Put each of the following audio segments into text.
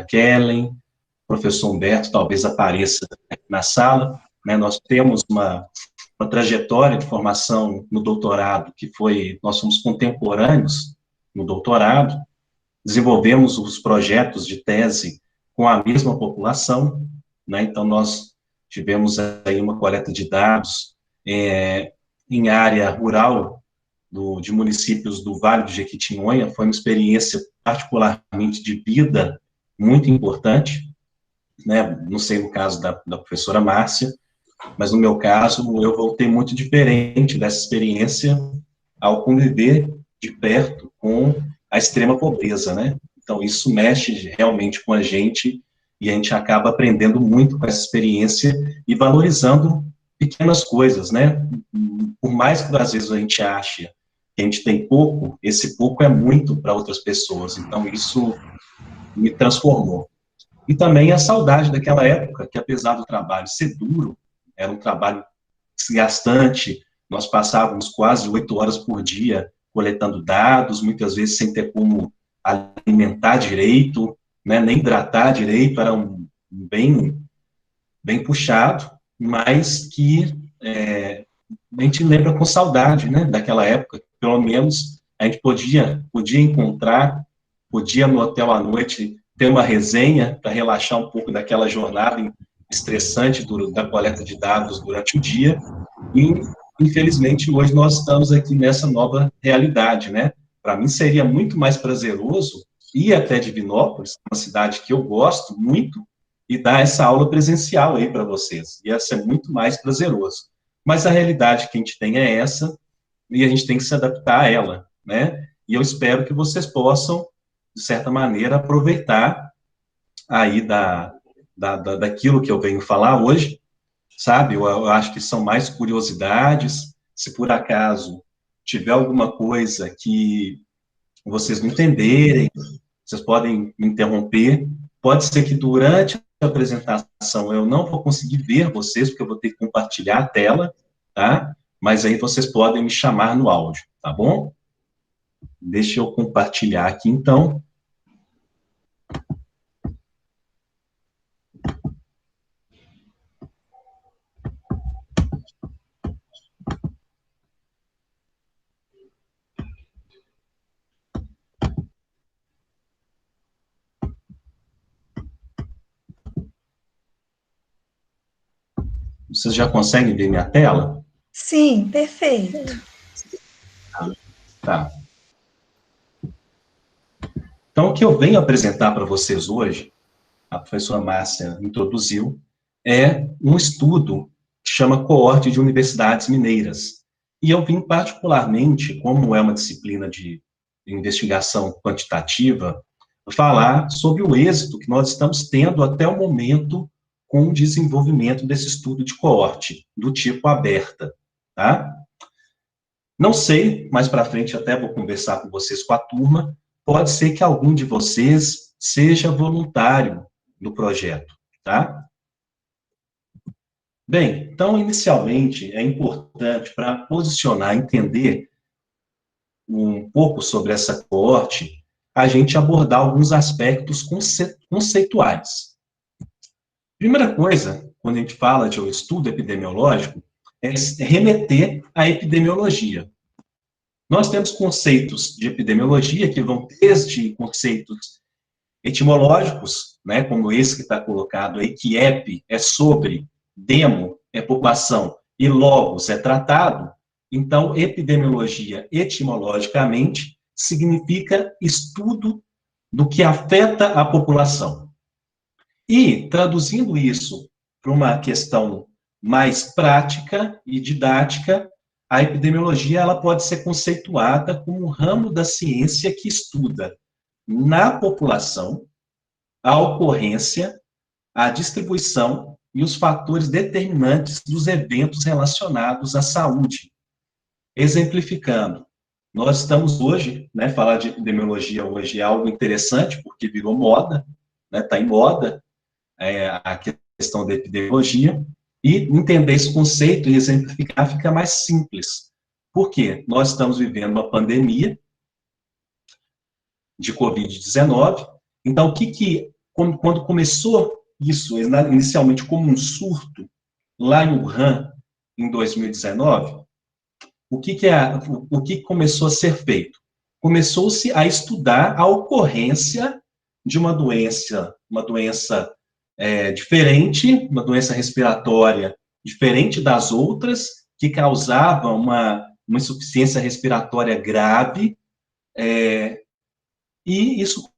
Kellen, professor Humberto, talvez apareça aqui na sala, né? Nós temos uma trajetória de formação no doutorado, nós somos contemporâneos no doutorado, desenvolvemos os projetos de tese com a mesma população, né? Então nós tivemos aí uma coleta de dados em área rural de municípios do Vale do Jequitinhonha. Foi uma experiência particularmente de vida muito importante, né? Não sei no caso da professora Márcia, mas no meu caso eu voltei muito diferente dessa experiência ao conviver de perto com a extrema pobreza, né? Então isso mexe realmente com a gente e a gente acaba aprendendo muito com essa experiência e valorizando pequenas coisas, né? Por mais que às vezes a gente ache que a gente tem pouco, esse pouco é muito para outras pessoas. Então isso me transformou. E também a saudade daquela época, que apesar do trabalho ser duro, era um trabalho desgastante, nós passávamos quase 8 horas por dia coletando dados, muitas vezes sem ter como alimentar direito, né, nem hidratar direito, era bem puxado, mas que a gente lembra com saudade, né, daquela época. Pelo menos a gente podia encontrar, podia no hotel à noite ter uma resenha para relaxar um pouco daquela jornada estressante da coleta de dados durante o dia, e infelizmente hoje nós estamos aqui nessa nova realidade, né? Para mim seria muito mais prazeroso ir até Divinópolis, uma cidade que eu gosto muito, e dar essa aula presencial aí para vocês. Ia ser muito mais prazeroso. Mas a realidade que a gente tem é essa, e a gente tem que se adaptar a ela, né? E eu espero que vocês possam, de certa maneira, aproveitar aí daquilo que eu venho falar hoje, sabe? Eu acho que são mais curiosidades. Se por acaso tiver alguma coisa que vocês não entenderem, vocês podem me interromper. Pode ser que durante a apresentação eu não vou conseguir ver vocês, porque eu vou ter que compartilhar a tela, tá? Mas aí vocês podem me chamar no áudio, tá bom? Deixa eu compartilhar aqui, então. Vocês já conseguem ver minha tela? Sim, perfeito. Tá. Então, o que eu venho apresentar para vocês hoje, a professora Márcia introduziu, é um estudo que chama Coorte de Universidades Mineiras. E eu vim particularmente, como é uma disciplina de investigação quantitativa, falar sobre o êxito que nós estamos tendo até o momento com o desenvolvimento desse estudo de coorte, do tipo aberta, tá? Não sei, mais para frente até vou conversar com vocês com a turma, pode ser que algum de vocês seja voluntário no projeto, tá? Bem, então, inicialmente, é importante, para posicionar, entender um pouco sobre essa coorte, a gente abordar alguns aspectos conceituais. Primeira coisa, quando a gente fala de um estudo epidemiológico, é remeter à epidemiologia. Nós temos conceitos de epidemiologia que vão desde conceitos etimológicos, né, como esse que está colocado aí, que ep é sobre, demo é população e logos é tratado. Então, epidemiologia, etimologicamente, significa estudo do que afeta a população. E, traduzindo isso para uma questão mais prática e didática, a epidemiologia ela pode ser conceituada como um ramo da ciência que estuda na população a ocorrência, a distribuição e os fatores determinantes dos eventos relacionados à saúde. Exemplificando, nós estamos hoje, né, falar de epidemiologia hoje é algo interessante, porque virou moda, está em moda a questão da epidemiologia, e entender esse conceito e exemplificar fica mais simples. Por quê? Nós estamos vivendo uma pandemia de Covid-19, então o que quando começou isso, inicialmente como um surto, lá em Wuhan, em 2019, o que começou a ser feito? Começou-se a estudar a ocorrência de uma doença diferente, uma doença respiratória diferente das outras, que causava uma insuficiência respiratória grave, e isso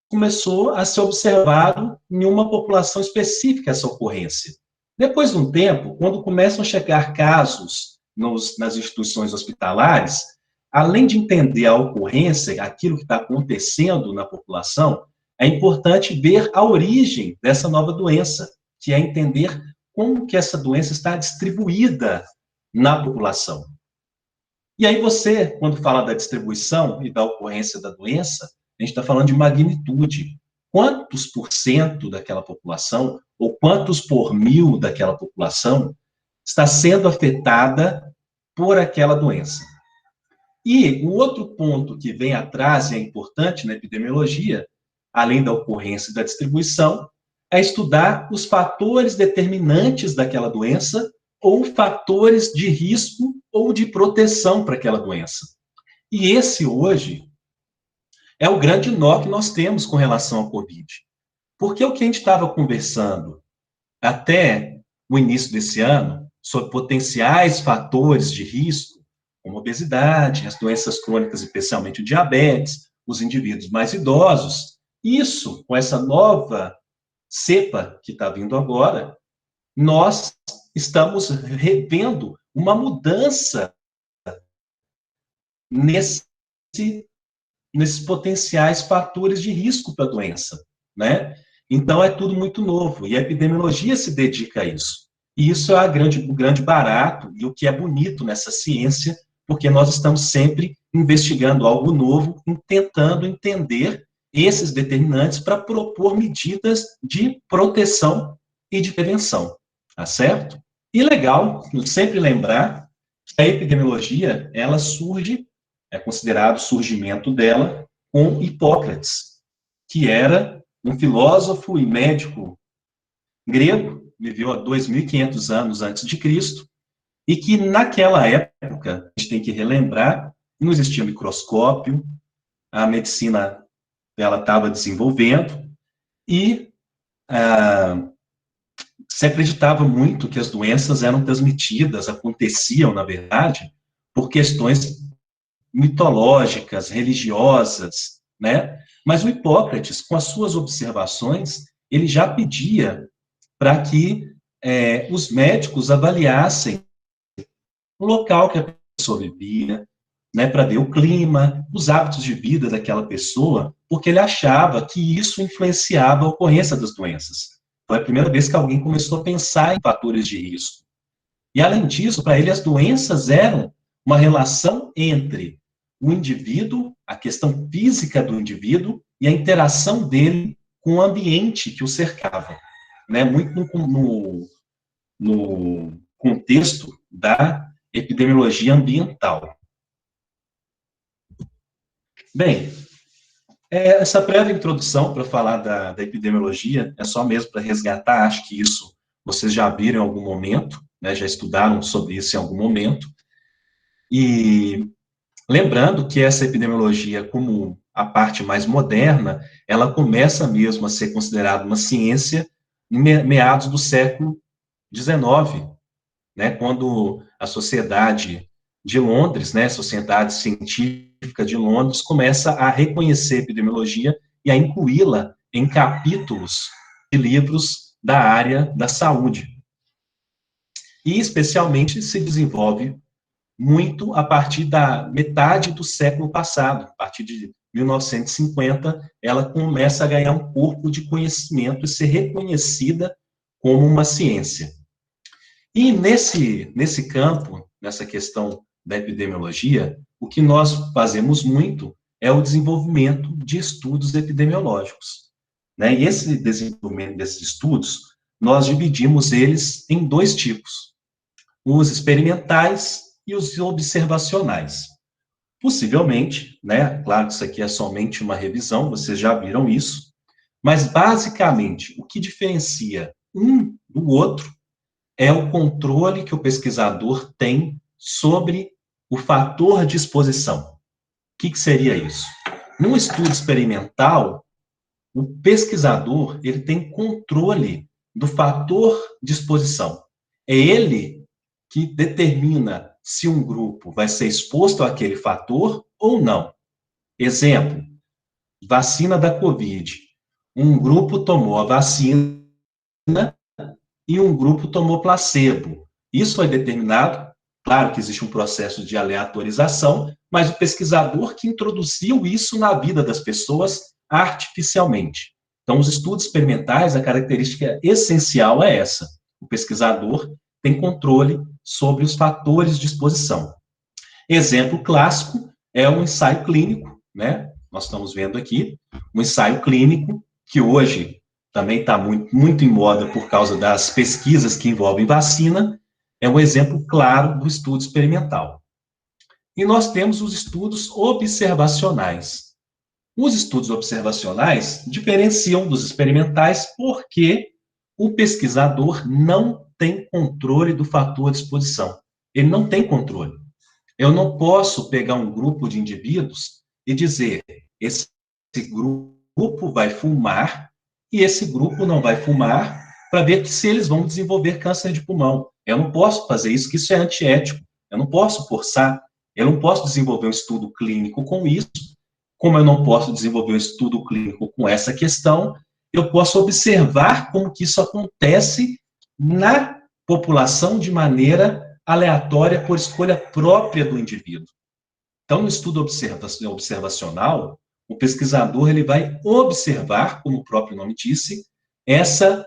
começou a ser observado em uma população específica, essa ocorrência. Depois de um tempo, quando começam a chegar casos nas instituições hospitalares, além de entender a ocorrência, aquilo que está acontecendo na população, é importante ver a origem dessa nova doença, que é entender como que essa doença está distribuída na população. E aí você, quando fala da distribuição e da ocorrência da doença, a gente está falando de magnitude. Quantos por cento daquela população, ou quantos por mil daquela população, está sendo afetada por aquela doença? E o outro ponto que vem atrás e é importante na epidemiologia, além da ocorrência e da distribuição, é estudar os fatores determinantes daquela doença ou fatores de risco ou de proteção para aquela doença. E esse, hoje, é o grande nó que nós temos com relação ao Covid. Porque o que a gente estava conversando até o início desse ano, sobre potenciais fatores de risco, como obesidade, as doenças crônicas, especialmente o diabetes, os indivíduos mais idosos, isso, com essa nova cepa que está vindo agora, nós estamos revendo uma mudança nesses potenciais fatores de risco para a doença, né? Então, é tudo muito novo, e a epidemiologia se dedica a isso. E isso é o grande barato e o que é bonito nessa ciência, porque nós estamos sempre investigando algo novo, tentando entender esses determinantes para propor medidas de proteção e de prevenção, tá certo? E legal sempre lembrar que a epidemiologia, ela surge, é considerado o surgimento dela com Hipócrates, que era um filósofo e médico grego, viveu há 2.500 anos antes de Cristo, e que naquela época, a gente tem que relembrar, não existia microscópio, a medicina ela estava desenvolvendo, e se acreditava muito que as doenças eram transmitidas, aconteciam, na verdade, por questões mitológicas, religiosas, né? Mas o Hipócrates, com as suas observações, ele já pedia para que os médicos avaliassem o local que a pessoa vivia, né, para ver o clima, os hábitos de vida daquela pessoa, porque ele achava que isso influenciava a ocorrência das doenças. Foi a primeira vez que alguém começou a pensar em fatores de risco. E, além disso, para ele, as doenças eram uma relação entre o indivíduo, a questão física do indivíduo e a interação dele com o ambiente que o cercava, né? Muito no contexto da epidemiologia ambiental. Bem, essa breve introdução para falar da epidemiologia é só mesmo para resgatar, acho que isso vocês já viram em algum momento, né, já estudaram sobre isso em algum momento, e lembrando que essa epidemiologia, como a parte mais moderna, ela começa mesmo a ser considerada uma ciência em meados do século XIX, né, quando a Sociedade de Londres, né, a Sociedade Científica de Londres, começa a reconhecer a epidemiologia e a incluí-la em capítulos de livros da área da saúde. E, especialmente, se desenvolve muito a partir da metade do século passado, a partir de 1950, ela começa a ganhar um corpo de conhecimento e ser reconhecida como uma ciência. E nesse campo, nessa questão da epidemiologia, o que nós fazemos muito é o desenvolvimento de estudos epidemiológicos, né? E esse desenvolvimento desses estudos, nós dividimos eles em dois tipos: os experimentais e os observacionais. Possivelmente, né, claro que isso aqui é somente uma revisão, vocês já viram isso, Mas, basicamente, o que diferencia um do outro é o controle que o pesquisador tem sobre o fator de exposição. O que seria isso? Num estudo experimental, o pesquisador ele tem controle do fator de exposição. É ele que determina se um grupo vai ser exposto àquele fator ou não. Exemplo, vacina da Covid. Um grupo tomou a vacina e um grupo tomou placebo. Isso foi determinado, claro que existe um processo de aleatorização, mas o pesquisador que introduziu isso na vida das pessoas artificialmente. Então, os estudos experimentais, a característica essencial é essa. O pesquisador tem controle sobre os fatores de exposição. Exemplo clássico é o ensaio clínico, né? Nós estamos vendo aqui um ensaio clínico que hoje também está muito em moda por causa das pesquisas que envolvem vacina, é um exemplo claro do estudo experimental. E nós temos os estudos observacionais. Os estudos observacionais diferenciam dos experimentais porque o pesquisador não tem controle do fator de exposição. Ele não tem controle. Eu não posso pegar um grupo de indivíduos e dizer, esse grupo vai fumar e esse grupo não vai fumar para ver se eles vão desenvolver câncer de pulmão. Eu não posso fazer isso, que isso é antiético. Eu não posso forçar, eu não posso desenvolver um estudo clínico com isso. Como eu não posso desenvolver um estudo clínico com essa questão, eu posso observar como que isso acontece na população de maneira aleatória por escolha própria do indivíduo. Então, no estudo observacional, o pesquisador ele vai observar, como o próprio nome disse, essa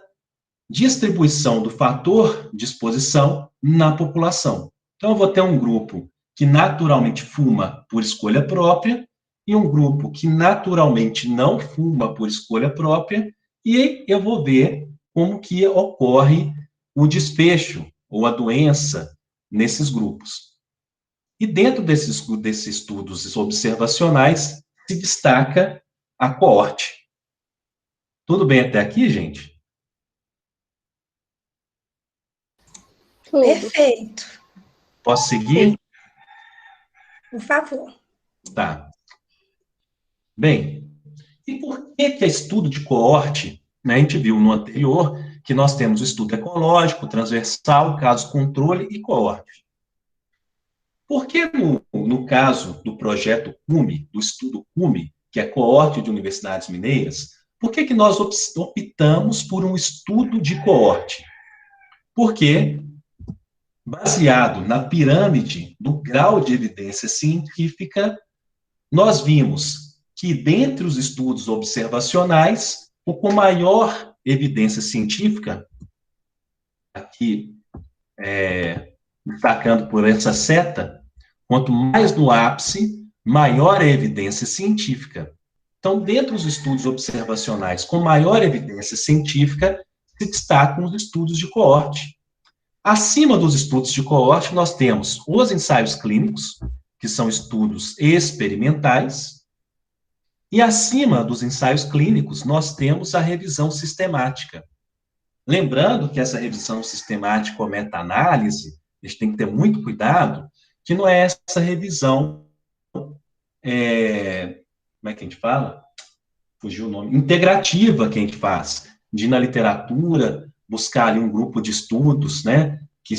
distribuição do fator de exposição na população. Então, eu vou ter um grupo que naturalmente fuma por escolha própria e um grupo que naturalmente não fuma por escolha própria, e eu vou ver como que ocorre o desfecho ou a doença nesses grupos. E dentro desses estudos observacionais se destaca a coorte. Tudo bem até aqui, gente? Perfeito. Posso seguir? Por favor. Tá. Bem, e por que estudo de coorte, né, a gente viu no anterior que nós temos o estudo ecológico, transversal, caso controle e coorte. Por que no caso do projeto CUME, do estudo CUME, que é coorte de universidades mineiras, por que nós optamos por um estudo de coorte? Porque, baseado na pirâmide do grau de evidência científica, nós vimos que, dentre os estudos observacionais, o com maior evidência científica, aqui destacando por essa seta, quanto mais no ápice, maior a evidência científica. Então, dentre os estudos observacionais com maior evidência científica, se destacam os estudos de coorte. Acima dos estudos de coorte, nós temos os ensaios clínicos, que são estudos experimentais, e acima dos ensaios clínicos, nós temos a revisão sistemática. Lembrando que essa revisão sistemática ou meta-análise, a gente tem que ter muito cuidado, que não é essa revisão, como é que a gente fala? Fugiu o nome. Integrativa que a gente faz, de ir na literatura, buscar ali um grupo de estudos, né, que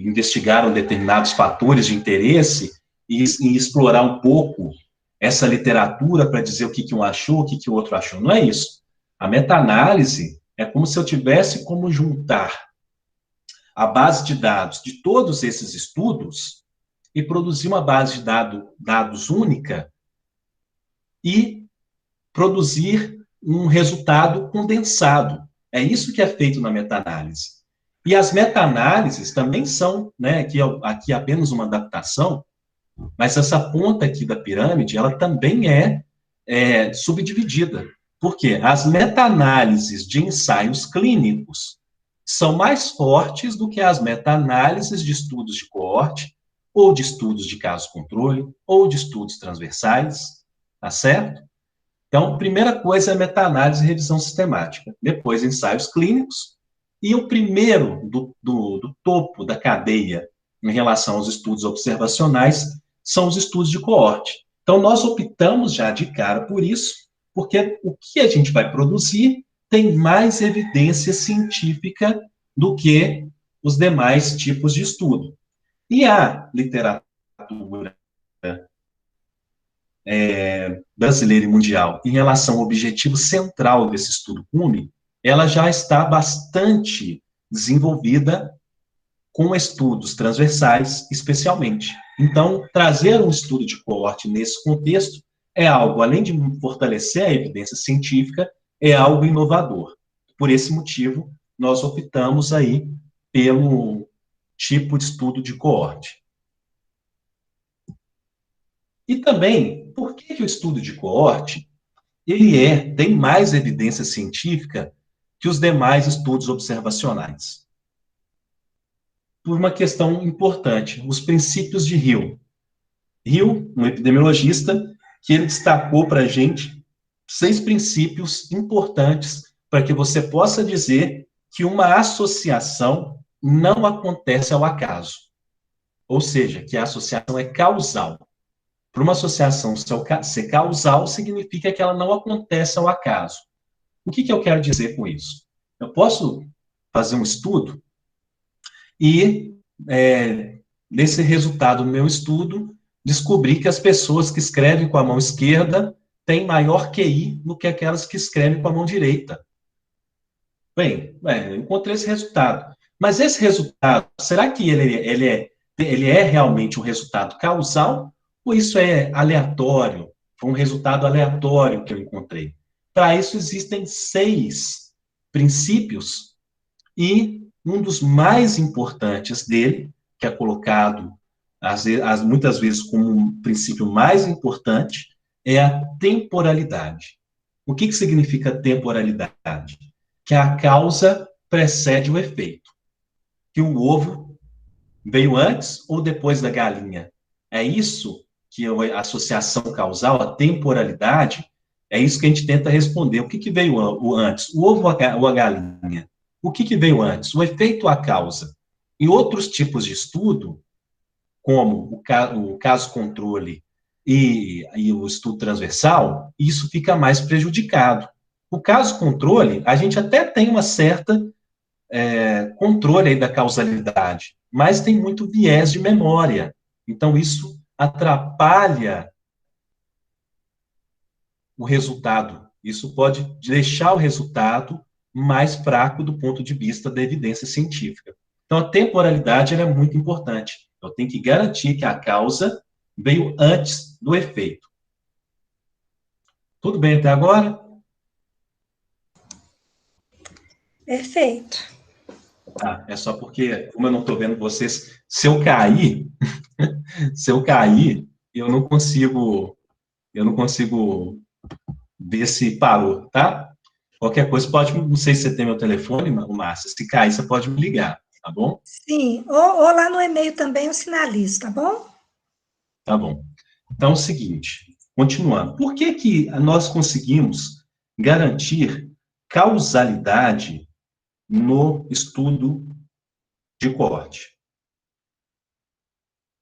investigaram determinados fatores de interesse e explorar um pouco essa literatura para dizer o que um achou, o que o outro achou. Não é isso. A meta-análise é como se eu tivesse como juntar a base de dados de todos esses estudos e produzir uma base de dados única e produzir um resultado condensado. É isso que é feito na meta-análise. E as meta-análises também são, né, aqui apenas uma adaptação, mas essa ponta aqui da pirâmide, ela também é subdividida. Por quê? As meta-análises de ensaios clínicos são mais fortes do que as meta-análises de estudos de coorte, ou de estudos de caso-controle, ou de estudos transversais, tá certo? Então, primeira coisa é meta-análise e revisão sistemática. Depois, ensaios clínicos. E o primeiro do topo da cadeia em relação aos estudos observacionais são os estudos de coorte. Então, nós optamos já de cara por isso, porque o que a gente vai produzir tem mais evidência científica do que os demais tipos de estudo. E a literatura brasileira e mundial em relação ao objetivo central desse estudo CUME, ela já está bastante desenvolvida com estudos transversais, especialmente. Então, trazer um estudo de coorte nesse contexto é algo, além de fortalecer a evidência científica, é algo inovador. Por esse motivo, nós optamos aí pelo tipo de estudo de coorte. E também, por que o estudo de coorte tem mais evidência científica que os demais estudos observacionais? Por uma questão importante, os princípios de Hill. Hill, um epidemiologista, que ele destacou para a gente 6 princípios importantes para que você possa dizer que uma associação não acontece ao acaso. Ou seja, que a associação é causal. Para uma associação ser causal, significa que ela não acontece ao acaso. O que eu quero dizer com isso? Eu posso fazer um estudo e, nesse resultado do meu estudo, descobrir que as pessoas que escrevem com a mão esquerda têm maior QI do que aquelas que escrevem com a mão direita. Bem, eu encontrei esse resultado. Mas esse resultado, será que ele é realmente um resultado causal? Ou isso é aleatório? Foi um resultado aleatório que eu encontrei. Para isso, existem 6 princípios, e um dos mais importantes dele, que é colocado muitas vezes como um princípio mais importante, é a temporalidade. O que significa temporalidade? Que a causa precede o efeito. Que o ovo veio antes ou depois da galinha? É isso que a associação causal, a temporalidade, é isso que a gente tenta responder. O que veio antes? O ovo ou a galinha? O que veio antes? O efeito ou a causa? Em outros tipos de estudo, como o caso controle e o estudo transversal, isso fica mais prejudicado. O caso controle, a gente até tem uma certa controle aí da causalidade, mas tem muito viés de memória. Então, isso atrapalha o resultado. Isso pode deixar o resultado mais fraco do ponto de vista da evidência científica. Então, a temporalidade é muito importante. Eu tenho que garantir que a causa veio antes do efeito. Tudo bem até agora? Perfeito. Tá, é só porque, como eu não estou vendo vocês, se eu cair, eu não consigo ver se parou, tá? Qualquer coisa pode, não sei se você tem meu telefone, Márcia, se cair, você pode me ligar, tá bom? Sim, ou lá no e-mail também eu sinalizo, tá bom? Tá bom. Então, é o seguinte, continuando. Por que nós conseguimos garantir causalidade no estudo de coorte?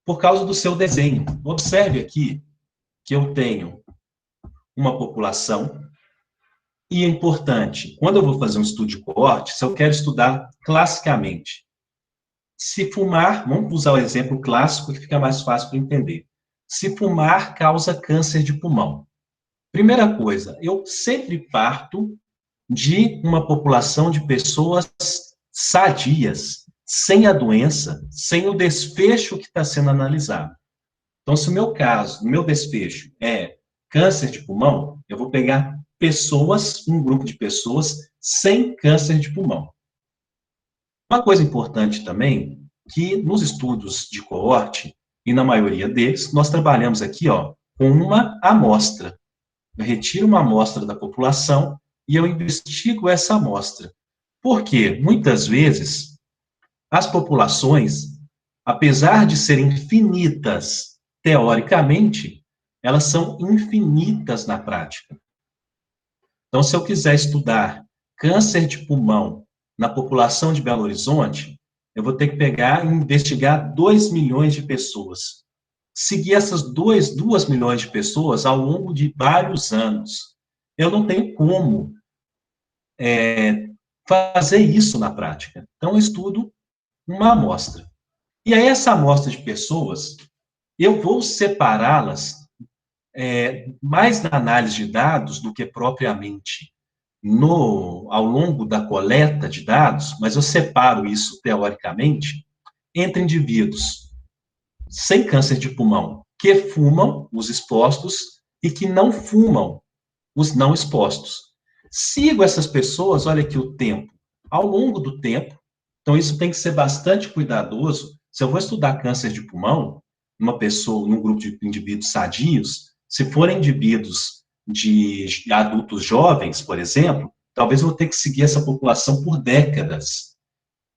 Por causa do seu desenho. Observe aqui que eu tenho uma população, e é importante, quando eu vou fazer um estudo de coorte, se eu quero estudar classicamente, se fumar, vamos usar o exemplo clássico que fica mais fácil para entender. Se fumar causa câncer de pulmão. Primeira coisa, eu sempre parto de uma população de pessoas sadias, sem a doença, sem o desfecho que está sendo analisado. Então, se o meu caso, o meu desfecho é câncer de pulmão, eu vou pegar pessoas, um grupo de pessoas sem câncer de pulmão. Uma coisa importante também, que nos estudos de coorte, e na maioria deles, nós trabalhamos aqui, com uma amostra. Eu retiro uma amostra da população e eu investigo essa amostra. Por quê? Muitas vezes, as populações, apesar de serem finitas teoricamente, elas são infinitas na prática. Então, se eu quiser estudar câncer de pulmão na população de Belo Horizonte, eu vou ter que pegar e investigar 2 milhões de pessoas. Seguir essas 2 milhões de pessoas ao longo de vários anos. Eu não tenho como fazer isso na prática. Então, eu estudo uma amostra. E aí, essa amostra de pessoas, eu vou separá-las mais na análise de dados do que propriamente ao longo da coleta de dados, mas eu separo isso teoricamente entre indivíduos sem câncer de pulmão, que fumam, os expostos, e que não fumam, os não expostos. Sigo essas pessoas, olha aqui o tempo, ao longo do tempo, então isso tem que ser bastante cuidadoso. Se eu vou estudar câncer de pulmão, numa pessoa, num grupo de indivíduos sadios, se forem indivíduos de adultos jovens, por exemplo, talvez eu vou ter que seguir essa população por décadas,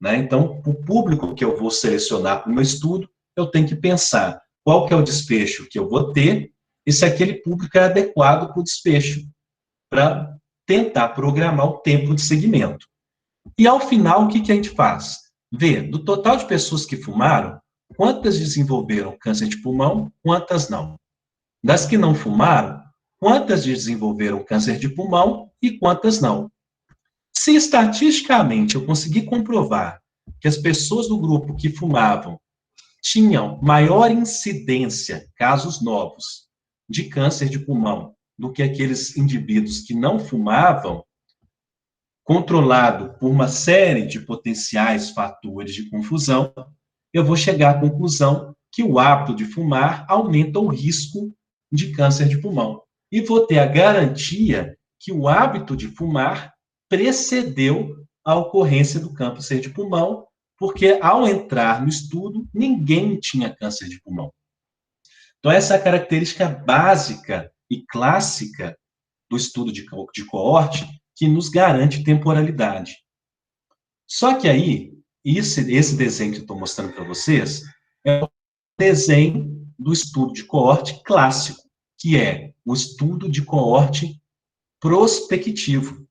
né? Então, o público que eu vou selecionar para o meu estudo, eu tenho que pensar qual que é o desfecho que eu vou ter e se aquele público é adequado para o desfecho, para tentar programar o tempo de segmento. E, ao final, o que a gente faz? Vê, do total de pessoas que fumaram, quantas desenvolveram câncer de pulmão, quantas não. Das que não fumaram, quantas desenvolveram câncer de pulmão e quantas não. Se estatisticamente eu conseguir comprovar que as pessoas do grupo que fumavam tinham maior incidência, casos novos, de câncer de pulmão do que aqueles indivíduos que não fumavam, controlado por uma série de potenciais fatores de confusão, eu vou chegar à conclusão que o hábito de fumar aumenta o risco de câncer de pulmão. E vou ter a garantia que o hábito de fumar precedeu a ocorrência do câncer de pulmão, porque ao entrar no estudo, ninguém tinha câncer de pulmão. Então, essa é a característica básica e clássica do estudo de coorte que nos garante temporalidade. Só que aí, esse desenho que eu estou mostrando para vocês é o desenho do estudo de coorte clássico, que é o estudo de coorte prospectivo,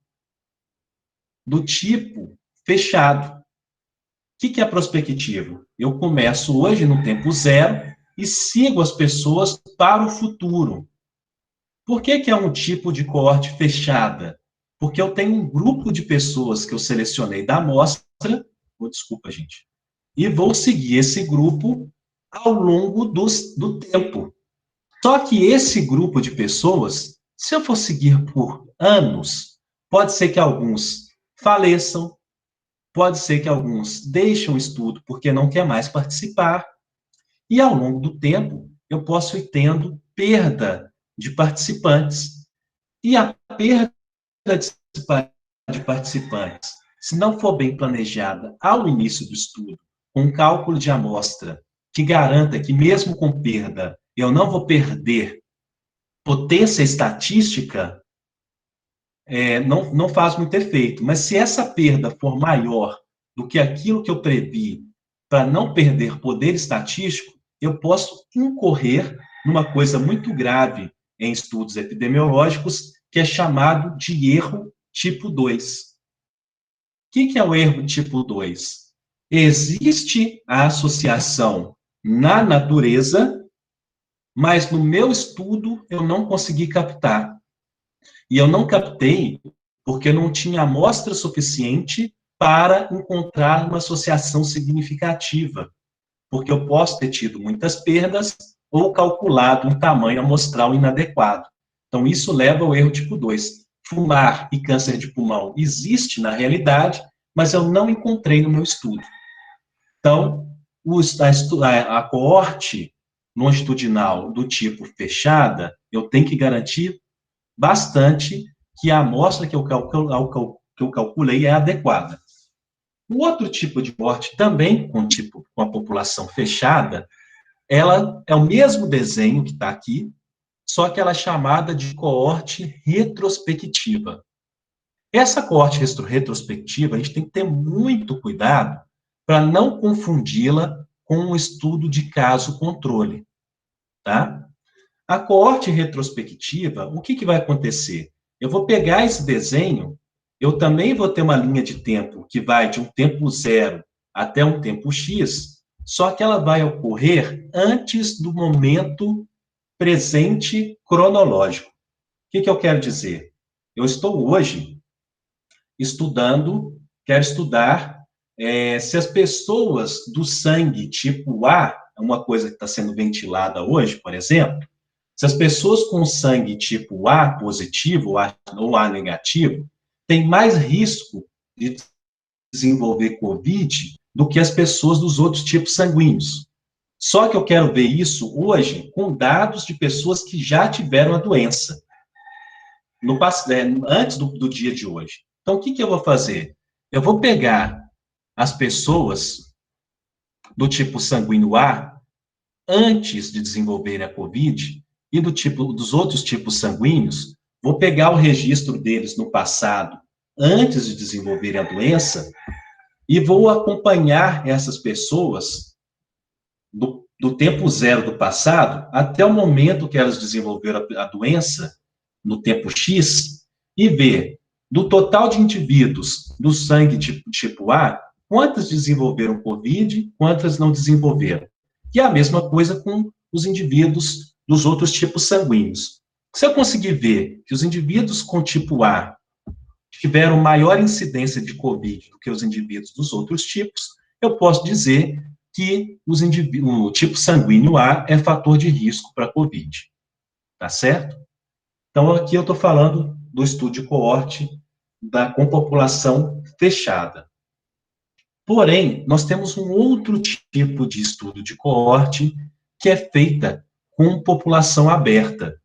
do tipo fechado. O que é prospectivo? Eu começo hoje no tempo zero e sigo as pessoas para o futuro. Por que é um tipo de coorte fechada? Porque eu tenho um grupo de pessoas que eu selecionei da amostra, desculpa, gente, e vou seguir esse grupo ao longo do tempo. Só que esse grupo de pessoas, se eu for seguir por anos, pode ser que alguns faleçam, pode ser que alguns deixem o estudo porque não quer mais participar, e ao longo do tempo eu posso ir tendo perda de participantes. E a perda de participantes, se não for bem planejada ao início do estudo, com um cálculo de amostra que garanta que mesmo com perda eu não vou perder potência estatística, não faz muito efeito. Mas se essa perda for maior do que aquilo que eu previ para não perder poder estatístico, eu posso incorrer numa coisa muito grave em estudos epidemiológicos, que é chamado de erro tipo 2. O que é o erro tipo 2? Existe a associação na natureza, mas no meu estudo eu não consegui captar. E eu não captei porque não tinha amostra suficiente para encontrar uma associação significativa. Porque eu posso ter tido muitas perdas ou calculado um tamanho amostral inadequado. Então, isso leva ao erro tipo 2. Fumar e câncer de pulmão existe na realidade, mas eu não encontrei no meu estudo. Então, a coorte longitudinal do tipo fechada, eu tenho que garantir bastante que a amostra que eu calculei é adequada. O outro tipo de coorte, também com a população fechada, ela é o mesmo desenho que está aqui, só que ela é chamada de coorte retrospectiva. Essa coorte retrospectiva, a gente tem que ter muito cuidado para não confundi-la com um estudo de caso-controle, tá? A coorte retrospectiva, o que vai acontecer? Eu vou pegar esse desenho, eu também vou ter uma linha de tempo que vai de um tempo zero até um tempo X, só que ela vai ocorrer antes do momento presente cronológico. O que eu quero dizer? Eu estou hoje quero estudar se as pessoas do sangue tipo A, uma coisa que está sendo ventilada hoje, por exemplo, se as pessoas com sangue tipo A positivo ou A negativo têm mais risco de desenvolver COVID do que as pessoas dos outros tipos sanguíneos. Só que eu quero ver isso hoje com dados de pessoas que já tiveram a doença, antes do dia de hoje. Então, o que eu vou fazer? Eu vou pegar as pessoas do tipo sanguíneo A antes de desenvolverem a COVID e dos outros tipos sanguíneos, vou pegar o registro deles no passado, antes de desenvolverem a doença, e vou acompanhar essas pessoas do tempo zero do passado até o momento que elas desenvolveram a doença, no tempo X, e ver do total de indivíduos do sangue tipo A, quantas desenvolveram COVID, quantas não desenvolveram. E a mesma coisa com os indivíduos dos outros tipos sanguíneos. Se eu conseguir ver que os indivíduos com tipo A tiveram maior incidência de COVID do que os indivíduos dos outros tipos, eu posso dizer que o tipo sanguíneo A é fator de risco para COVID. Tá certo? Então, aqui eu estou falando do estudo de coorte com população fechada. Porém, nós temos um outro tipo de estudo de coorte que é feita com população aberta.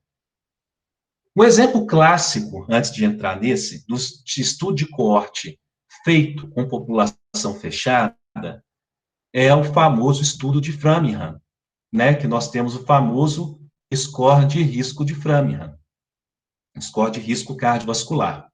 Um exemplo clássico, antes de entrar nesse, do estudo de coorte feito com população fechada, é o famoso estudo de Framingham, né? Que nós temos o famoso score de risco de Framingham, score de risco cardiovascular.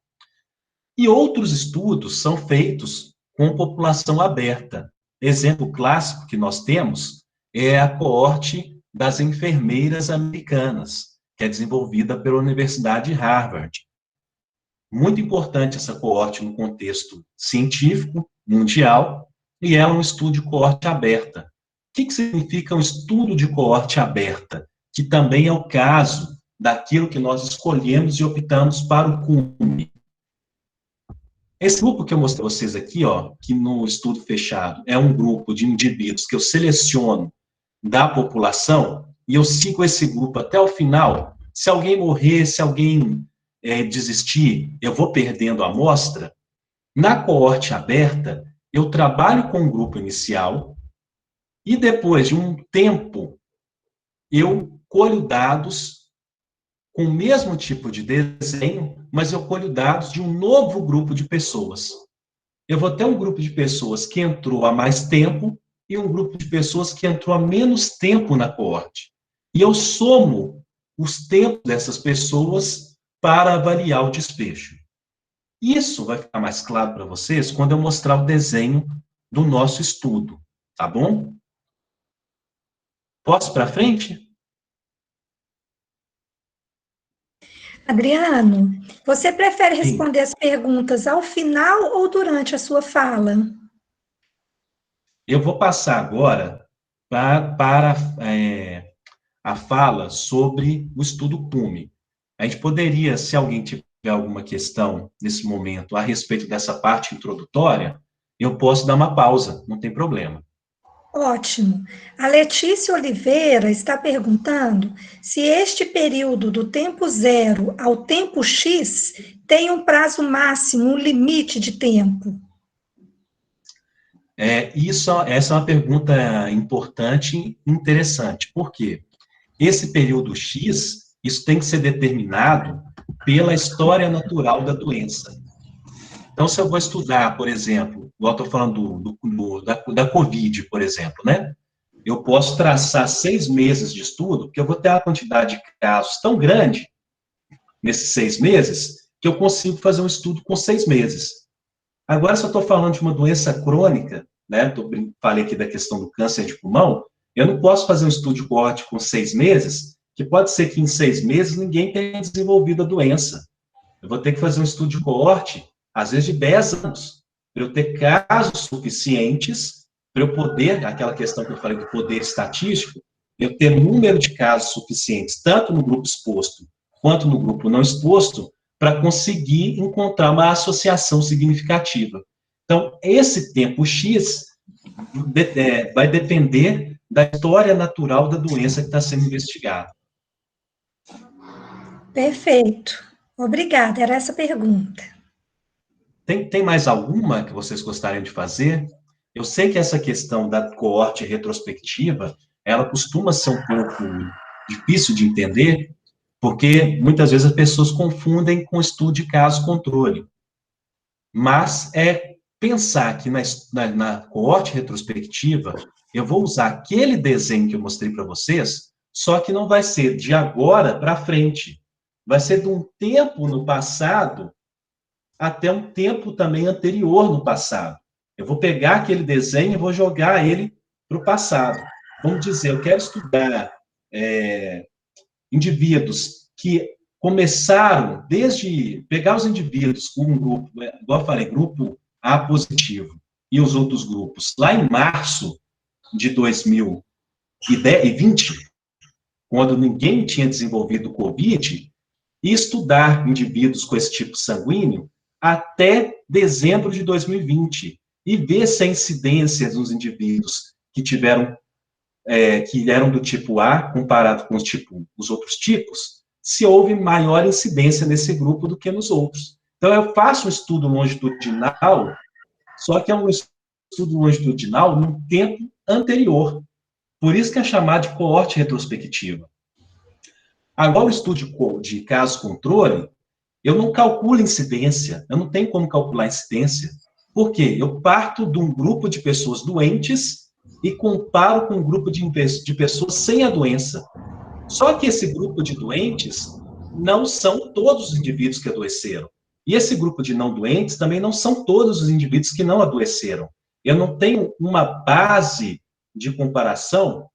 E outros estudos são feitos com população aberta. Exemplo clássico que nós temos é a coorte das enfermeiras americanas, que é desenvolvida pela Universidade de Harvard. Muito importante essa coorte no contexto científico, mundial, e é um estudo de coorte aberta. O que significa um estudo de coorte aberta? Que também é o caso daquilo que nós escolhemos e optamos para o cume. Esse grupo que eu mostrei para vocês aqui, ó, que no estudo fechado é um grupo de indivíduos que eu seleciono da população e eu sigo esse grupo até o final. Se alguém morrer, se alguém desistir, eu vou perdendo a amostra. Na coorte aberta, eu trabalho com o grupo inicial e depois de um tempo, eu colho dados com o mesmo tipo de desenho, mas eu colho dados de um novo grupo de pessoas. Eu vou ter um grupo de pessoas que entrou há mais tempo e um grupo de pessoas que entrou há menos tempo na coorte. E eu somo os tempos dessas pessoas para avaliar o desfecho. Isso vai ficar mais claro para vocês quando eu mostrar o desenho do nosso estudo, tá bom? Posso para frente? Adriano, você prefere responder as perguntas ao final ou durante a sua fala? Eu vou passar agora para a fala sobre o estudo CUME. A gente poderia, se alguém tiver alguma questão nesse momento a respeito dessa parte introdutória, eu posso dar uma pausa, não tem problema. Ótimo. A Letícia Oliveira está perguntando se este período do tempo zero ao tempo X tem um prazo máximo, um limite de tempo. Essa é uma pergunta importante e interessante. Por quê? Esse período X, isso tem que ser determinado pela história natural da doença. Então, se eu vou estudar, por exemplo, igual eu estou falando da COVID, por exemplo, né? Eu posso traçar 6 meses de estudo, porque eu vou ter uma quantidade de casos tão grande nesses 6 meses, que eu consigo fazer um estudo com 6 meses. Agora, se eu estou falando de uma doença crônica, né? Falei aqui da questão do câncer de pulmão, eu não posso fazer um estudo de coorte com 6 meses, que pode ser que em 6 meses ninguém tenha desenvolvido a doença. Eu vou ter que fazer um estudo de coorte, às vezes de 10 anos, para eu ter casos suficientes, para eu poder, aquela questão que eu falei do poder estatístico, eu ter número de casos suficientes, tanto no grupo exposto, quanto no grupo não exposto, para conseguir encontrar uma associação significativa. Então, esse tempo X vai depender da história natural da doença que está sendo investigada. Perfeito. Obrigada, era essa a pergunta. Tem mais alguma que vocês gostariam de fazer? Eu sei que essa questão da coorte retrospectiva, ela costuma ser um pouco difícil de entender, porque muitas vezes as pessoas confundem com estudo de caso controle. Mas é pensar que na coorte retrospectiva, eu vou usar aquele desenho que eu mostrei para vocês, só que não vai ser de agora para frente. Vai ser de um tempo no passado até um tempo também anterior no passado. Eu vou pegar aquele desenho e vou jogar ele para o passado. Vamos dizer, eu quero estudar indivíduos que começaram desde pegar os indivíduos com um grupo, igual eu falei, grupo A positivo, e os outros grupos, lá em março de 2020, quando ninguém tinha desenvolvido o Covid, e estudar indivíduos com esse tipo sanguíneo até dezembro de 2020 e ver se a incidência dos indivíduos que tiveram, que eram do tipo A, comparado com os outros tipos, se houve maior incidência nesse grupo do que nos outros. Então, eu faço um estudo longitudinal, só que é um estudo longitudinal num tempo anterior. Por isso que é chamado de coorte retrospectiva. Agora, o estudo de caso controle, eu não calculo incidência, eu não tenho como calcular incidência. Por quê? Eu parto de um grupo de pessoas doentes e comparo com um grupo de pessoas sem a doença. Só que esse grupo de doentes não são todos os indivíduos que adoeceram. E esse grupo de não doentes também não são todos os indivíduos que não adoeceram. Eu não tenho uma base de comparação,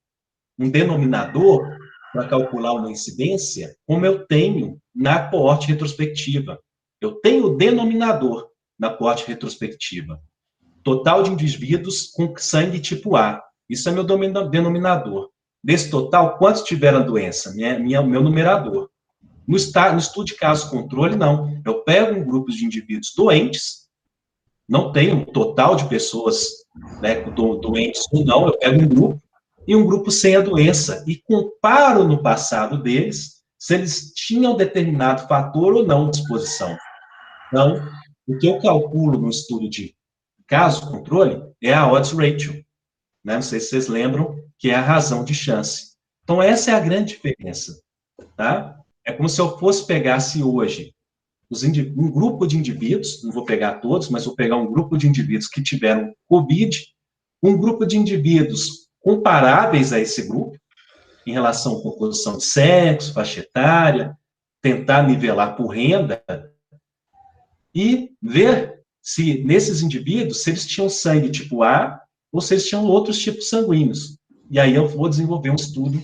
um denominador para calcular uma incidência, como eu tenho na coorte retrospectiva. Eu tenho o denominador na coorte retrospectiva. Total de indivíduos com sangue tipo A. Isso é meu denominador. Desse total, quantos tiveram a doença? Meu numerador. No estudo de caso controle, não. Eu pego um grupo de indivíduos doentes, não tenho um total de pessoas, né, doentes ou não, eu pego um grupo, e um grupo sem a doença, e comparo no passado deles se eles tinham determinado fator ou não de exposição. Então, o que eu calculo no estudo de caso controle é a odds ratio, né? Não sei se vocês lembram, que é a razão de chance. Então, essa é a grande diferença, tá? É como se eu fosse pegasse hoje um grupo de indivíduos, não vou pegar todos, mas vou pegar um grupo de indivíduos que tiveram Covid, um grupo de indivíduos comparáveis a esse grupo, em relação à composição de sexo, faixa etária, tentar nivelar por renda, e ver se, nesses indivíduos, se eles tinham sangue tipo A, ou se eles tinham outros tipos sanguíneos. E aí eu vou desenvolver um estudo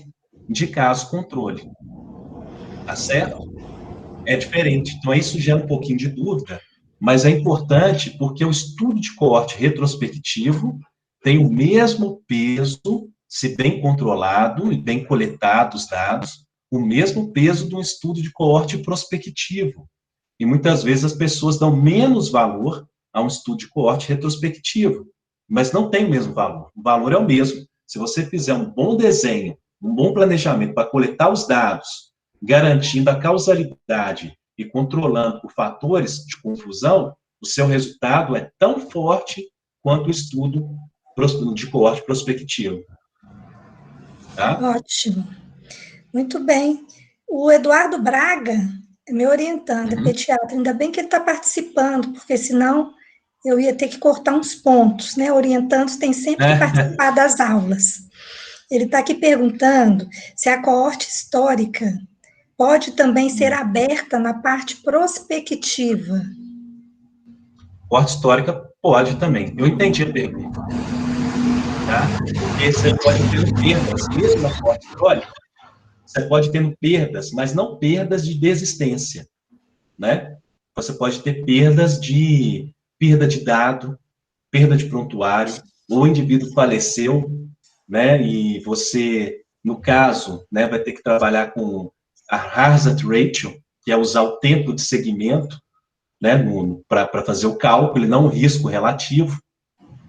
de caso controle. Tá certo? É diferente. Então, isso gera um pouquinho de dúvida, mas é importante porque o estudo de coorte retrospectivo tem o mesmo peso, se bem controlado e bem coletados os dados, o mesmo peso de um estudo de coorte prospectivo. E muitas vezes as pessoas dão menos valor a um estudo de coorte retrospectivo, mas não tem o mesmo valor. O valor é o mesmo. Se você fizer um bom desenho, um bom planejamento para coletar os dados, garantindo a causalidade e controlando por fatores de confusão, o seu resultado é tão forte quanto o estudo de coorte prospectivo. Tá? Ótimo. Muito bem. O Eduardo Braga é meu orientando, é pediatra. Ainda bem que ele está participando, porque senão eu ia ter que cortar uns pontos, né? Orientandos têm sempre que participar das aulas. Ele está aqui perguntando se a coorte histórica pode também ser aberta na parte prospectiva. Coorte histórica pode também. Eu entendi a pergunta. Tá? Porque você pode ter perdas, mesmo na coorte histórica, você pode ter perdas, mas não perdas de desistência, né? você pode ter perda de dado, perda de prontuário, ou o indivíduo faleceu, né, e você, no caso, né, vai ter que trabalhar com a hazard ratio, que é usar o tempo de segmento, né, para fazer o cálculo, e não o risco relativo,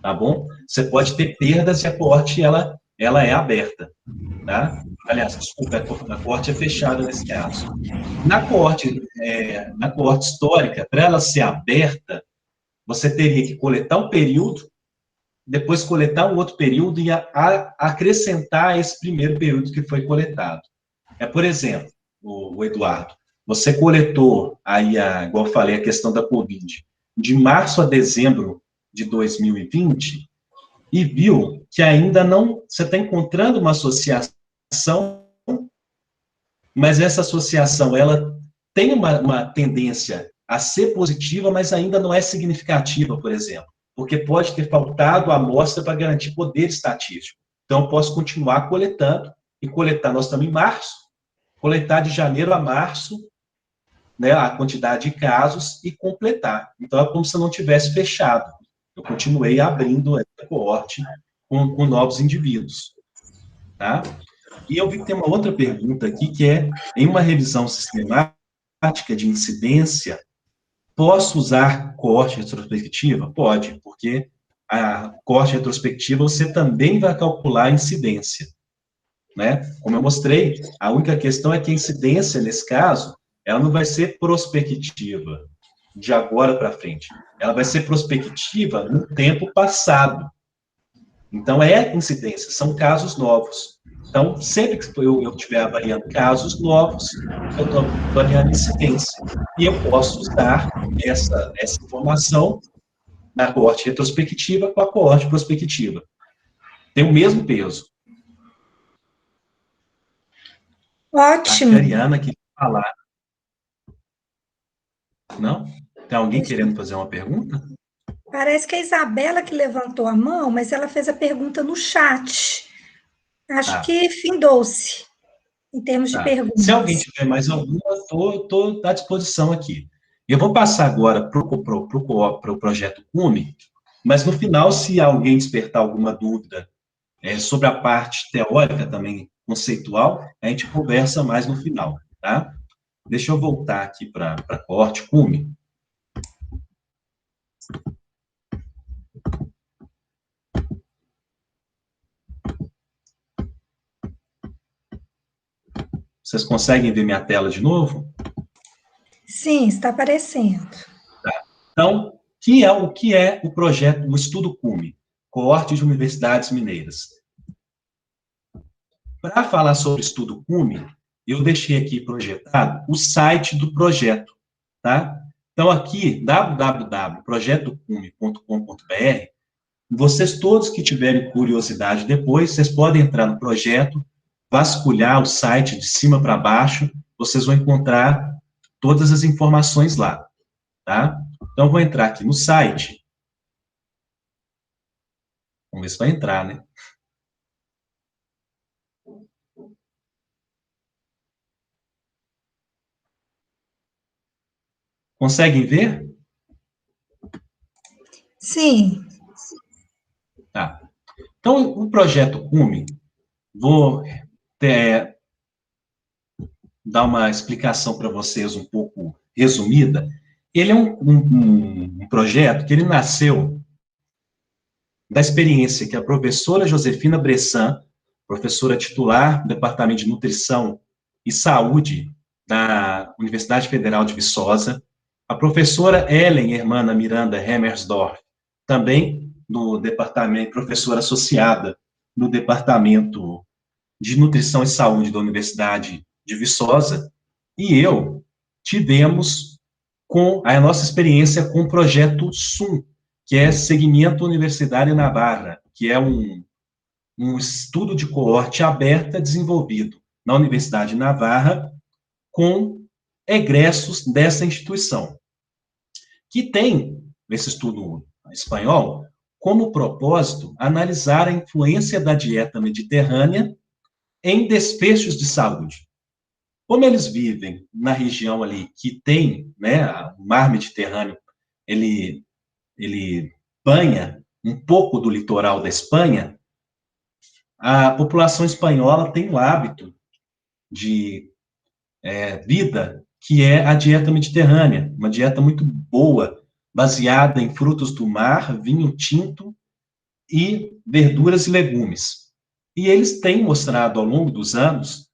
tá bom? Você pode ter perdas e a coorte, ela é aberta, tá? Aliás, desculpa, a coorte é fechada nesse caso. Na coorte histórica, para ela ser aberta, você teria que coletar um período, depois coletar um outro período e acrescentar esse primeiro período que foi coletado. Por exemplo, o Eduardo, você coletou, aí, igual eu falei, a questão da Covid, de março a dezembro de 2020, e viu que ainda não, você está encontrando uma associação, mas essa associação, ela tem uma tendência a ser positiva, mas ainda não é significativa, por exemplo, porque pode ter faltado a amostra para garantir poder estatístico. Então, eu posso continuar coletando, e coletar, nós estamos em março, coletar de janeiro a março, né, a quantidade de casos e completar. Então, é como se eu não tivesse fechado. Eu continuei abrindo a coorte com novos indivíduos. Tá? E eu vi que tem uma outra pergunta aqui, que é, em uma revisão sistemática de incidência, posso usar coorte retrospectiva? Pode, porque a coorte retrospectiva você também vai calcular a incidência. Né? Como eu mostrei, a única questão é que a incidência, nesse caso, ela não vai ser prospectiva, de agora para frente. Ela vai ser prospectiva no tempo passado. Então, é incidência, são casos novos. Então, sempre que eu estiver avaliando casos novos, eu estou avaliando incidência. E eu posso usar essa informação na coorte retrospectiva com a coorte prospectiva. Tem o mesmo peso. Ótimo. A Cariana queria falar. Não? Tem alguém querendo fazer uma pergunta? Parece que é a Isabela que levantou a mão, mas ela fez a pergunta no chat. Acho que findou-se, em termos de perguntas. Se alguém tiver mais alguma, estou à disposição aqui. Eu vou passar agora para o projeto CUME, mas no final, se alguém despertar alguma dúvida sobre a parte teórica também, conceitual, a gente conversa mais no final, tá? Deixa eu voltar aqui para a coorte CUME. Vocês conseguem ver minha tela de novo? Sim, está aparecendo. Tá. Então, o que é o projeto, o estudo CUME? Coorte de Universidades Mineiras. Para falar sobre o estudo CUME, eu deixei aqui projetado o site do projeto, tá? Então, aqui, www.projetocume.com.br, vocês todos que tiverem curiosidade depois, vocês podem entrar no projeto, vasculhar o site de cima para baixo, vocês vão encontrar todas as informações lá, tá? Então, vou entrar aqui no site. Vamos ver se vai entrar, né? Conseguem ver? Sim. Tá. Então, o projeto CUME, vou dar uma explicação para vocês um pouco resumida. Ele é um projeto que ele nasceu da experiência que a professora Josefina Bressan, professora titular do Departamento de Nutrição e Saúde da Universidade Federal de Viçosa, a professora Ellen Hermana Miranda Hemmersdorf, também do departamento, professora associada no Departamento de Nutrição e Saúde da Universidade de Viçosa, e eu tivemos com a nossa experiência com o projeto SUM, que é Segmento Universitário Navarra, que é um estudo de coorte aberta desenvolvido na Universidade de Navarra com egressos dessa instituição, que tem, esse estudo espanhol, como propósito analisar a influência da dieta mediterrânea em desfechos de saúde. Como eles vivem na região ali que tem, né, o mar Mediterrâneo, ele banha um pouco do litoral da Espanha, a população espanhola tem o hábito de vida que é a dieta mediterrânea, uma dieta muito boa, baseada em frutos do mar, vinho tinto e verduras e legumes. E eles têm mostrado ao longo dos anos,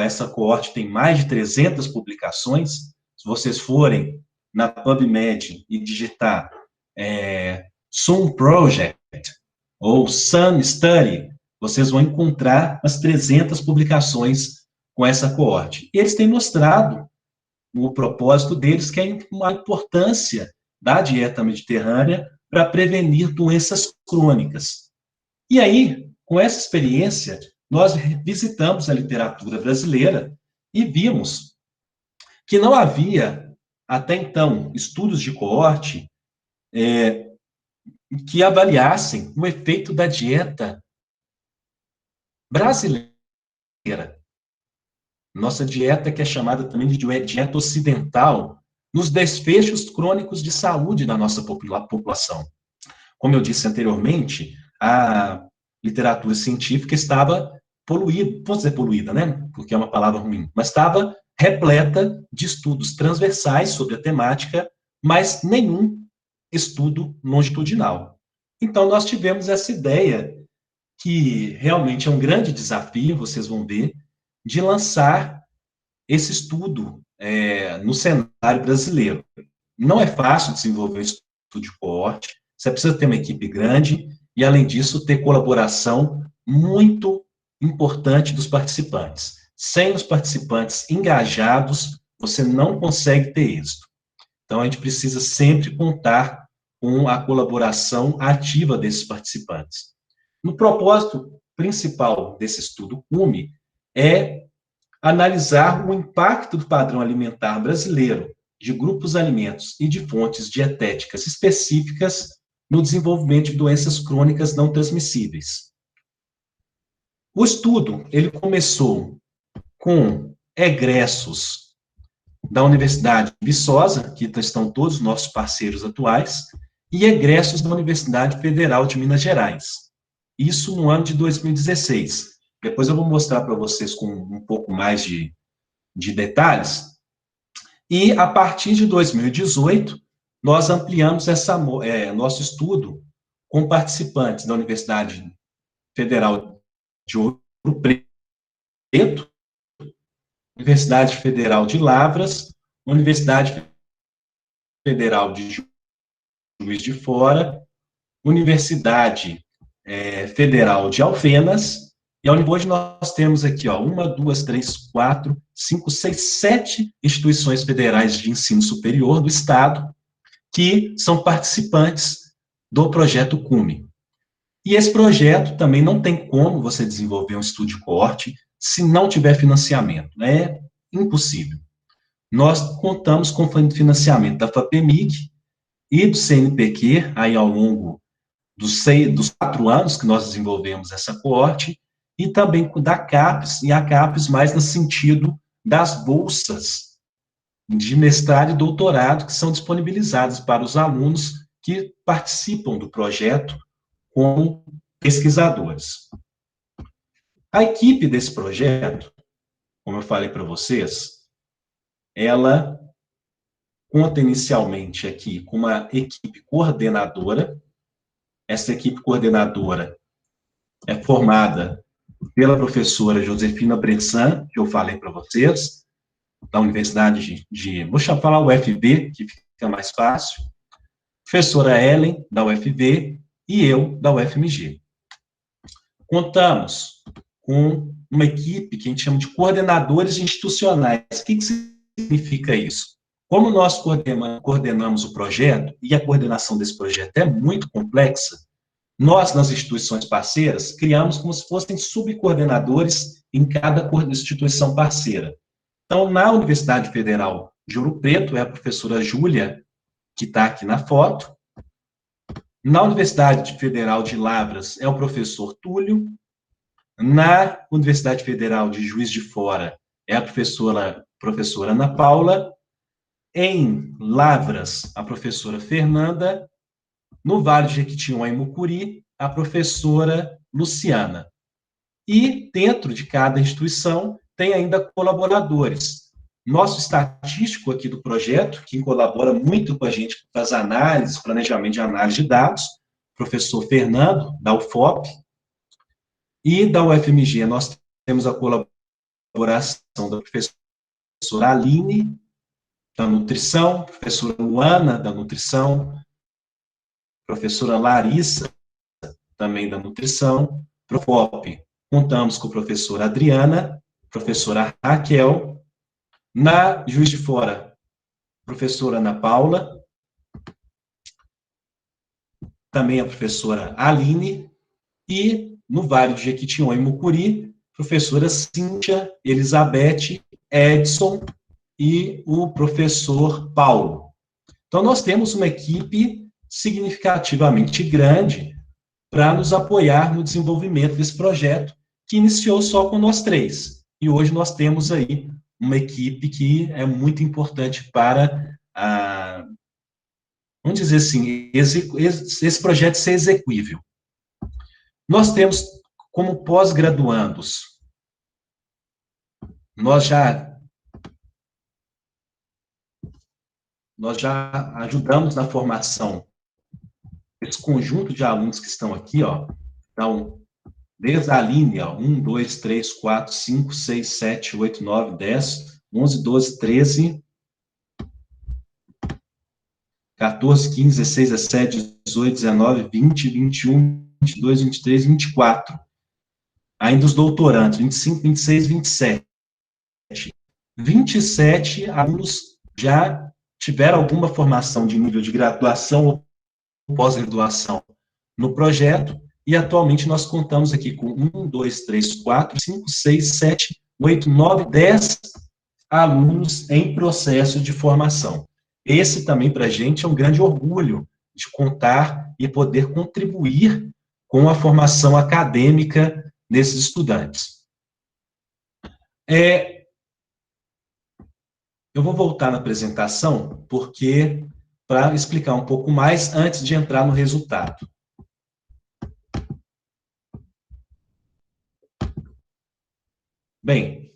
essa coorte tem mais de 300 publicações, se vocês forem na PubMed e digitar Sun Project ou Sun Study, vocês vão encontrar as 300 publicações com essa coorte. E eles têm mostrado o propósito deles, que é a importância da dieta mediterrânea para prevenir doenças crônicas. E aí, com essa experiência, nós visitamos a literatura brasileira e vimos que não havia, até então, estudos de coorte que avaliassem o efeito da dieta brasileira. Nossa dieta, que é chamada também de dieta ocidental, nos desfechos crônicos de saúde da nossa população. Como eu disse anteriormente, a literatura científica estava poluída, vou dizer poluída, né? Porque é uma palavra ruim, mas estava repleta de estudos transversais sobre a temática, mas nenhum estudo longitudinal. Então, nós tivemos essa ideia, que realmente é um grande desafio, vocês vão ver, de lançar esse estudo no cenário brasileiro. Não é fácil desenvolver um estudo de coorte, você precisa ter uma equipe grande e, além disso, ter colaboração muito importante dos participantes. Sem os participantes engajados, você não consegue ter êxito. Então, a gente precisa sempre contar com a colaboração ativa desses participantes. No propósito principal desse estudo CUME é analisar o impacto do padrão alimentar brasileiro, de grupos alimentos e de fontes dietéticas específicas no desenvolvimento de doenças crônicas não transmissíveis. O estudo, ele começou com egressos da Universidade de Viçosa, que estão todos os nossos parceiros atuais, e egressos da Universidade Federal de Minas Gerais. Isso no ano de 2016. Depois eu vou mostrar para vocês com um pouco mais de detalhes. E, a partir de 2018, nós ampliamos nosso estudo com participantes da Universidade Federal de Ouro Preto, Universidade Federal de Lavras, Universidade Federal de Juiz de Fora, Universidade Federal de Alfenas, e hoje nós temos aqui, 1, 2, 3, 4, 5, 6, 7 instituições federais de ensino superior do Estado que são participantes do projeto CUME. E esse projeto também não tem como você desenvolver um estudo de coorte se não tiver financiamento. É impossível. Nós contamos com financiamento da FAPEMIG e do CNPq, aí ao longo dos 4 anos que nós desenvolvemos essa coorte, e também da CAPES, e a CAPES mais no sentido das bolsas de mestrado e doutorado que são disponibilizadas para os alunos que participam do projeto como pesquisadores. A equipe desse projeto, como eu falei para vocês, ela conta inicialmente aqui com uma equipe coordenadora. Essa equipe coordenadora é formada pela professora Josefina Bressan, que eu falei para vocês, da Universidade vou falar UFV, que fica mais fácil, professora Ellen, da UFV, e eu, da UFMG. Contamos com uma equipe que a gente chama de coordenadores institucionais. O que significa isso? Como nós coordenamos o projeto, e a coordenação desse projeto é muito complexa, nós, nas instituições parceiras, criamos como se fossem subcoordenadores em cada instituição parceira. Então, na Universidade Federal de Ouro Preto, é a professora Júlia, que está aqui na foto. Na Universidade Federal de Lavras, é o professor Túlio. Na Universidade Federal de Juiz de Fora, é a professora Ana Paula, em Lavras, a professora Fernanda, no Vale de Jequitinhonha e Mucuri, a professora Luciana. E dentro de cada instituição tem ainda colaboradores. Nosso estatístico aqui do projeto, que colabora muito com a gente para as análises, planejamento de análise de dados, professor Fernando, da UFOP, e da UFMG, nós temos a colaboração da professora Aline, da nutrição, professora Luana, da nutrição, professora Larissa, também da nutrição, Profop. Contamos com a professora Adriana, professora Raquel, na Juiz de Fora, professora Ana Paula, também a professora Aline, e no Vale de Jequitinhonha e Mucuri, professora Cíntia, Elizabeth, Edson e o professor Paulo. Então, nós temos uma equipe significativamente grande para nos apoiar no desenvolvimento desse projeto, que iniciou só com nós três. E hoje nós temos aí uma equipe que é muito importante para, vamos dizer assim, esse projeto ser execuível. Nós temos como pós-graduandos, nós já ajudamos na formação esse conjunto de alunos que estão aqui, ó. Então, desde a linha, ó, 1, 2, 3, 4, 5, 6, 7, 8, 9, 10, 11, 12, 13, 14, 15, 16, 17, 18, 19, 20, 21, 22, 23, 24. Ainda os doutorandos, 25, 26, 27. 27 alunos já tiveram alguma formação de nível de graduação ou pós-graduação no projeto, e atualmente nós contamos aqui com 1, 2, 3, 4, 5, 6, 7, 8, 9, 10 alunos em processo de formação. Esse também, para a gente, é um grande orgulho de contar e poder contribuir com a formação acadêmica desses estudantes. Eu vou voltar na apresentação, porque para explicar um pouco mais antes de entrar no resultado. Bem,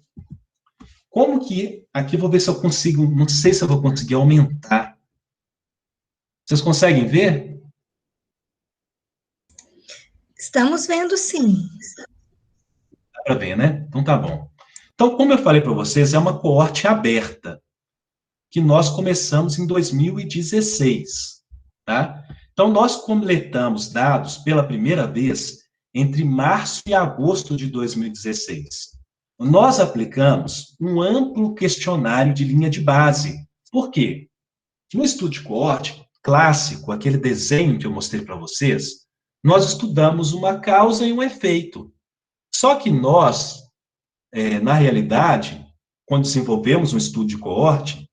como que... Aqui eu vou ver se eu consigo... Não sei se eu vou conseguir aumentar. Vocês conseguem ver? Estamos vendo, sim. Dá para ver, né? Então tá bom. Então, como eu falei para vocês, é uma coorte aberta, que nós começamos em 2016, tá? Então, nós coletamos dados pela primeira vez entre março e agosto de 2016. Nós aplicamos um amplo questionário de linha de base. Por quê? No estudo de coorte clássico, aquele desenho que eu mostrei para vocês, nós estudamos uma causa e um efeito. Só que nós, na realidade, quando desenvolvemos um estudo de coorte,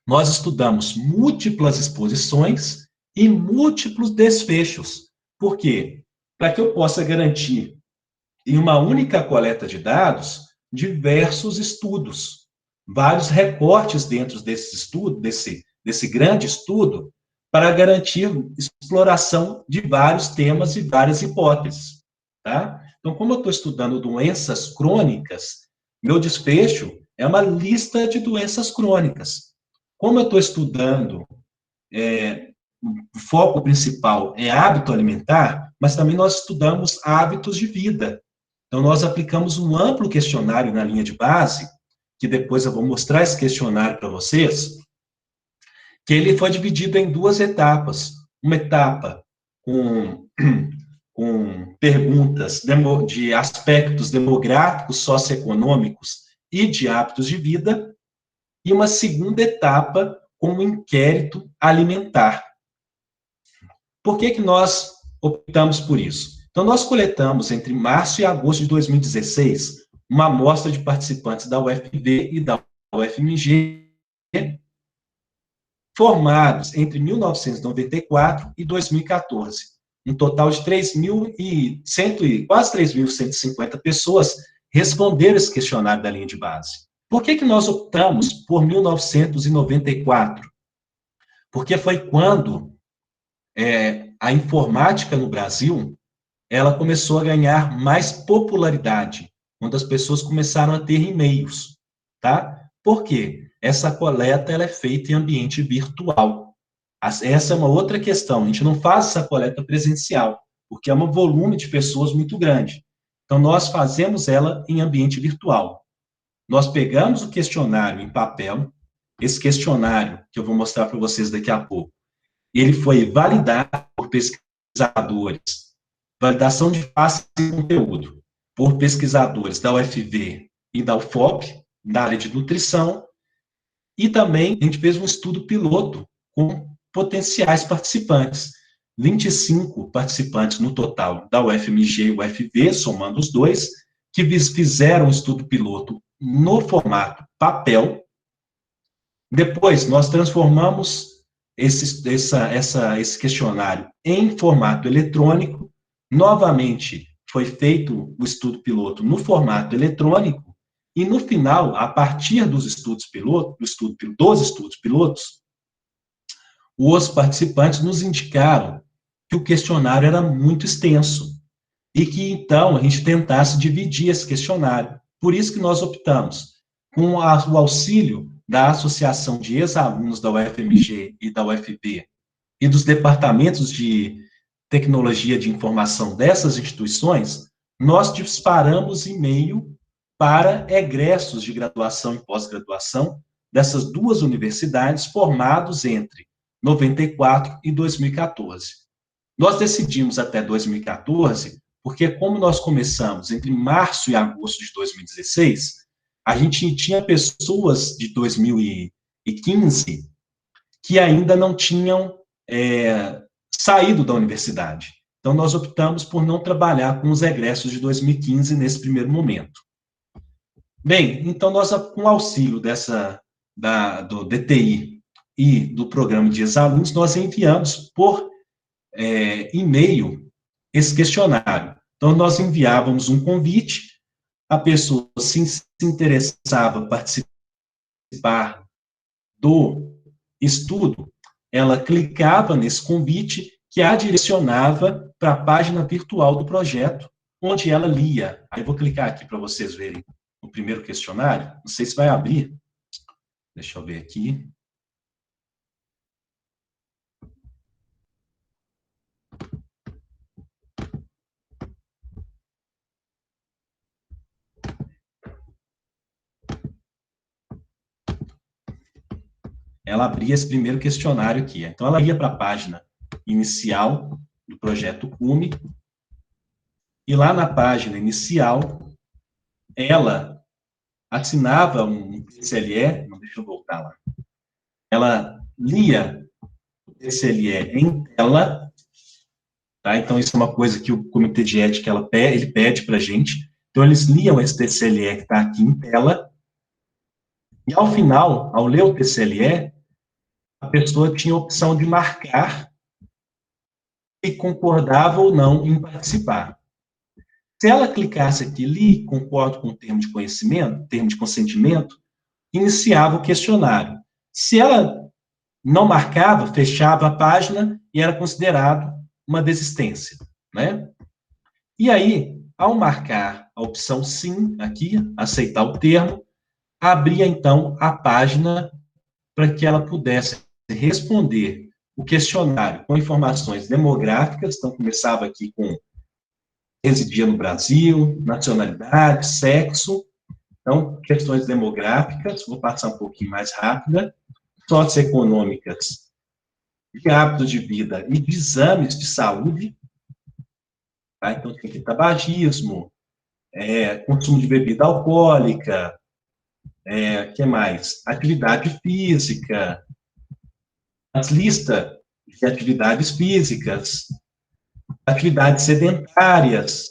nós estudamos múltiplas exposições e múltiplos desfechos. Por quê? Para que eu possa garantir, em uma única coleta de dados, diversos estudos, vários recortes dentro desse estudo, desse grande estudo, para garantir exploração de vários temas e várias hipóteses, tá? Então, como eu estou estudando doenças crônicas, meu desfecho é uma lista de doenças crônicas. Como eu estou estudando, o foco principal é hábito alimentar, mas também nós estudamos hábitos de vida. Então, nós aplicamos um amplo questionário na linha de base, que depois eu vou mostrar esse questionário para vocês, que ele foi dividido em duas etapas. Uma etapa com perguntas de aspectos demográficos, socioeconômicos e de hábitos de vida, e uma segunda etapa com um inquérito alimentar. Por que nós optamos por isso? Então, nós coletamos entre março e agosto de 2016 uma amostra de participantes da UFV e da UFMG, formados entre 1994 e 2014. Um total de quase 3.150 pessoas responderam esse questionário da linha de base. Por que que nós optamos por 1994? Porque foi quando a informática no Brasil, ela começou a ganhar mais popularidade, quando as pessoas começaram a ter e-mails, tá? Por quê? Essa coleta, ela é feita em ambiente virtual. Essa é uma outra questão, a gente não faz essa coleta presencial, porque é um volume de pessoas muito grande. Então, nós fazemos ela em ambiente virtual. Nós pegamos o questionário em papel, esse questionário, que eu vou mostrar para vocês daqui a pouco, ele foi validado por pesquisadores, validação de face de conteúdo, por pesquisadores da UFV e da UFOP, da área de nutrição, e também a gente fez um estudo piloto com potenciais participantes. 25 participantes no total da UFMG e UFV, somando os dois, que fizeram um estudo piloto no formato papel. Depois, nós transformamos esse questionário em formato eletrônico. Novamente, foi feito o estudo piloto no formato eletrônico, e no final, a partir dos estudos pilotos, os participantes nos indicaram que o questionário era muito extenso, e que, então, a gente tentasse dividir esse questionário. Por isso que nós optamos, com o auxílio da Associação de Ex-Alunos da UFMG e da UFB, e dos departamentos de tecnologia de informação dessas instituições, nós disparamos e-mail para egressos de graduação e pós-graduação dessas duas universidades, formados entre 94 e 2014. Nós decidimos até 2014, porque como nós começamos entre março e agosto de 2016, a gente tinha pessoas de 2015 que ainda não tinham saído da universidade. Então, nós optamos por não trabalhar com os egressos de 2015 nesse primeiro momento. Bem, então, nós, com o auxílio do DTI e do programa de ex-alunos, nós enviamos por e-mail esse questionário. Então, nós enviávamos um convite, a pessoa se interessava participar do estudo, ela clicava nesse convite, que a direcionava para a página virtual do projeto, onde ela lia. Aí eu vou clicar aqui para vocês verem o primeiro questionário. Não sei se vai abrir. Deixa eu ver aqui. Ela abria esse primeiro questionário aqui. Então, ela ia para a página inicial do projeto CUME, e lá na página inicial, ela assinava um TCLE, não, deixa eu voltar lá, ela lia o TCLE em tela, tá? Então, isso é uma coisa que o Comitê de Ética, ele pede para a gente. Então, eles liam esse TCLE que está aqui em tela, e ao final, ao ler o TCLE, a pessoa tinha a opção de marcar se concordava ou não em participar. Se ela clicasse aqui, li, concordo com o termo de conhecimento, termo de consentimento, iniciava o questionário. Se ela não marcava, fechava a página e era considerado uma desistência, né? E aí, ao marcar a opção sim, aqui, aceitar o termo, abria, então, a página para que ela pudesse responder o questionário com informações demográficas. Então, começava aqui com residia no Brasil, nacionalidade, sexo. Então, questões demográficas, vou passar um pouquinho mais rápida, socioeconômicas, de hábitos de vida e de exames de saúde. Tá? Então, tem aqui tabagismo, consumo de bebida alcoólica, que mais? Atividade física, as listas de atividades físicas, atividades sedentárias,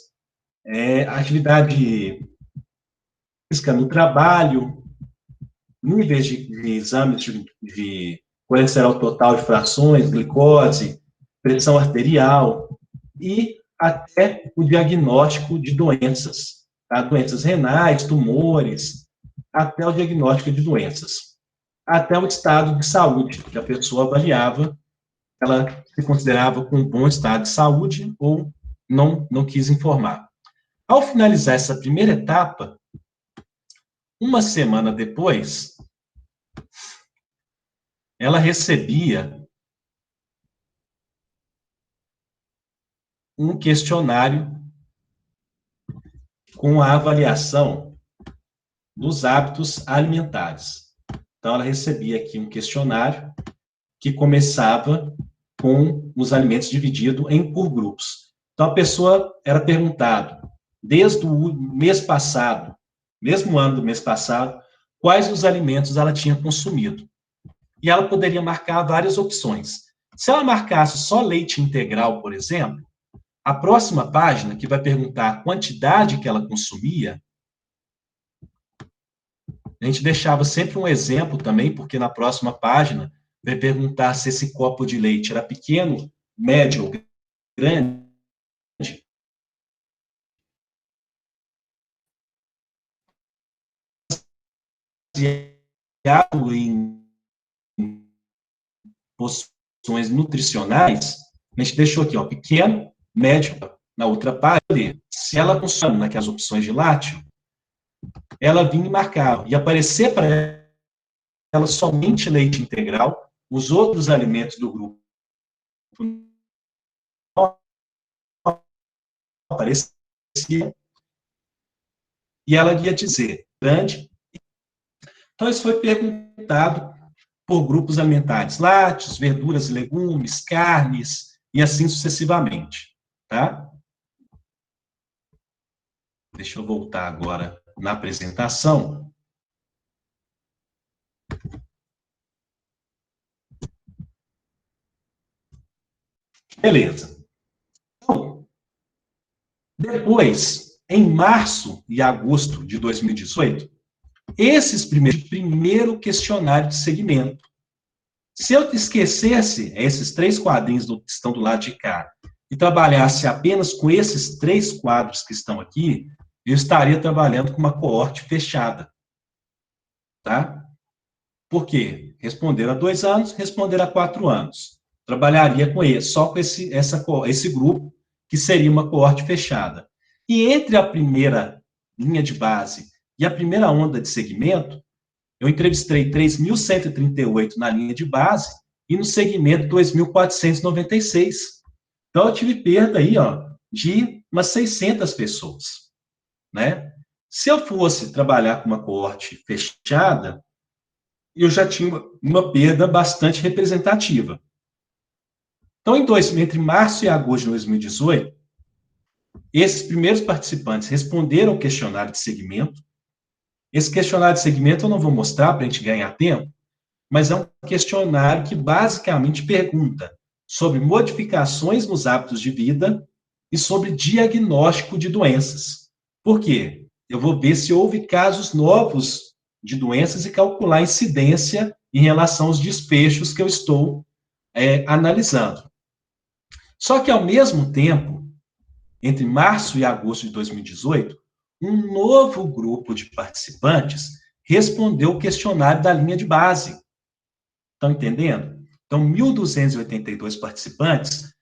atividade física no trabalho, níveis de exames de colesterol total de frações, glicose, pressão arterial e até o diagnóstico de doenças. a doenças renais, tumores, até o diagnóstico de doenças, até o estado de saúde que a pessoa avaliava, ela se considerava com um bom estado de saúde ou não quis informar. Ao finalizar essa primeira etapa, uma semana depois, ela recebia um questionário com a avaliação dos hábitos alimentares. Então, ela recebia aqui um questionário que começava com os alimentos divididos por grupos. Então, a pessoa era perguntado, desde o mês passado, mesmo ano do mês passado, quais os alimentos ela tinha consumido. E ela poderia marcar várias opções. Se ela marcasse só leite integral, por exemplo, a próxima página, que vai perguntar a quantidade que ela consumia, a gente deixava sempre um exemplo também, porque na próxima página vai perguntar se esse copo de leite era pequeno, médio ou grande. Baseado em posições nutricionais, a gente deixou aqui, ó, pequeno, médio. Na outra página, se ela consome naquelas opções de lácteo, ela vinha e marcava. E aparecer para ela somente leite integral, os outros alimentos do grupo não apareciam, e ela ia dizer grande. Então, isso foi perguntado por grupos alimentares, lácteos, verduras e legumes, carnes, e assim sucessivamente, tá? Deixa eu voltar agora na apresentação. Beleza. Então, depois, em março e agosto de 2018, esses primeiro questionário de segmento. Se eu esquecesse esses 3 quadrinhos que estão do lado de cá e trabalhasse apenas com esses 3 quadros que estão aqui, eu estaria trabalhando com uma coorte fechada. Tá? Por quê? Responder a 2 anos, responder a 4 anos. Trabalharia com ele, só com esse grupo, que seria uma coorte fechada. E entre a primeira linha de base e a primeira onda de segmento, eu entrevistei 3.138 na linha de base e no segmento 2.496. Então, eu tive perda aí, ó, de umas 600 pessoas, né? Se eu fosse trabalhar com uma coorte fechada, eu já tinha uma perda bastante representativa. Então, entre março e agosto de 2018, esses primeiros participantes responderam o questionário de segmento. Esse questionário de segmento eu não vou mostrar para a gente ganhar tempo, mas é um questionário que basicamente pergunta sobre modificações nos hábitos de vida e sobre diagnóstico de doenças. Por quê? Eu vou ver se houve casos novos de doenças e calcular a incidência em relação aos desfechos que eu estou analisando. Só que, ao mesmo tempo, entre março e agosto de 2018, um novo grupo de participantes respondeu o questionário da linha de base. Estão entendendo? Então, 1.282 participantes,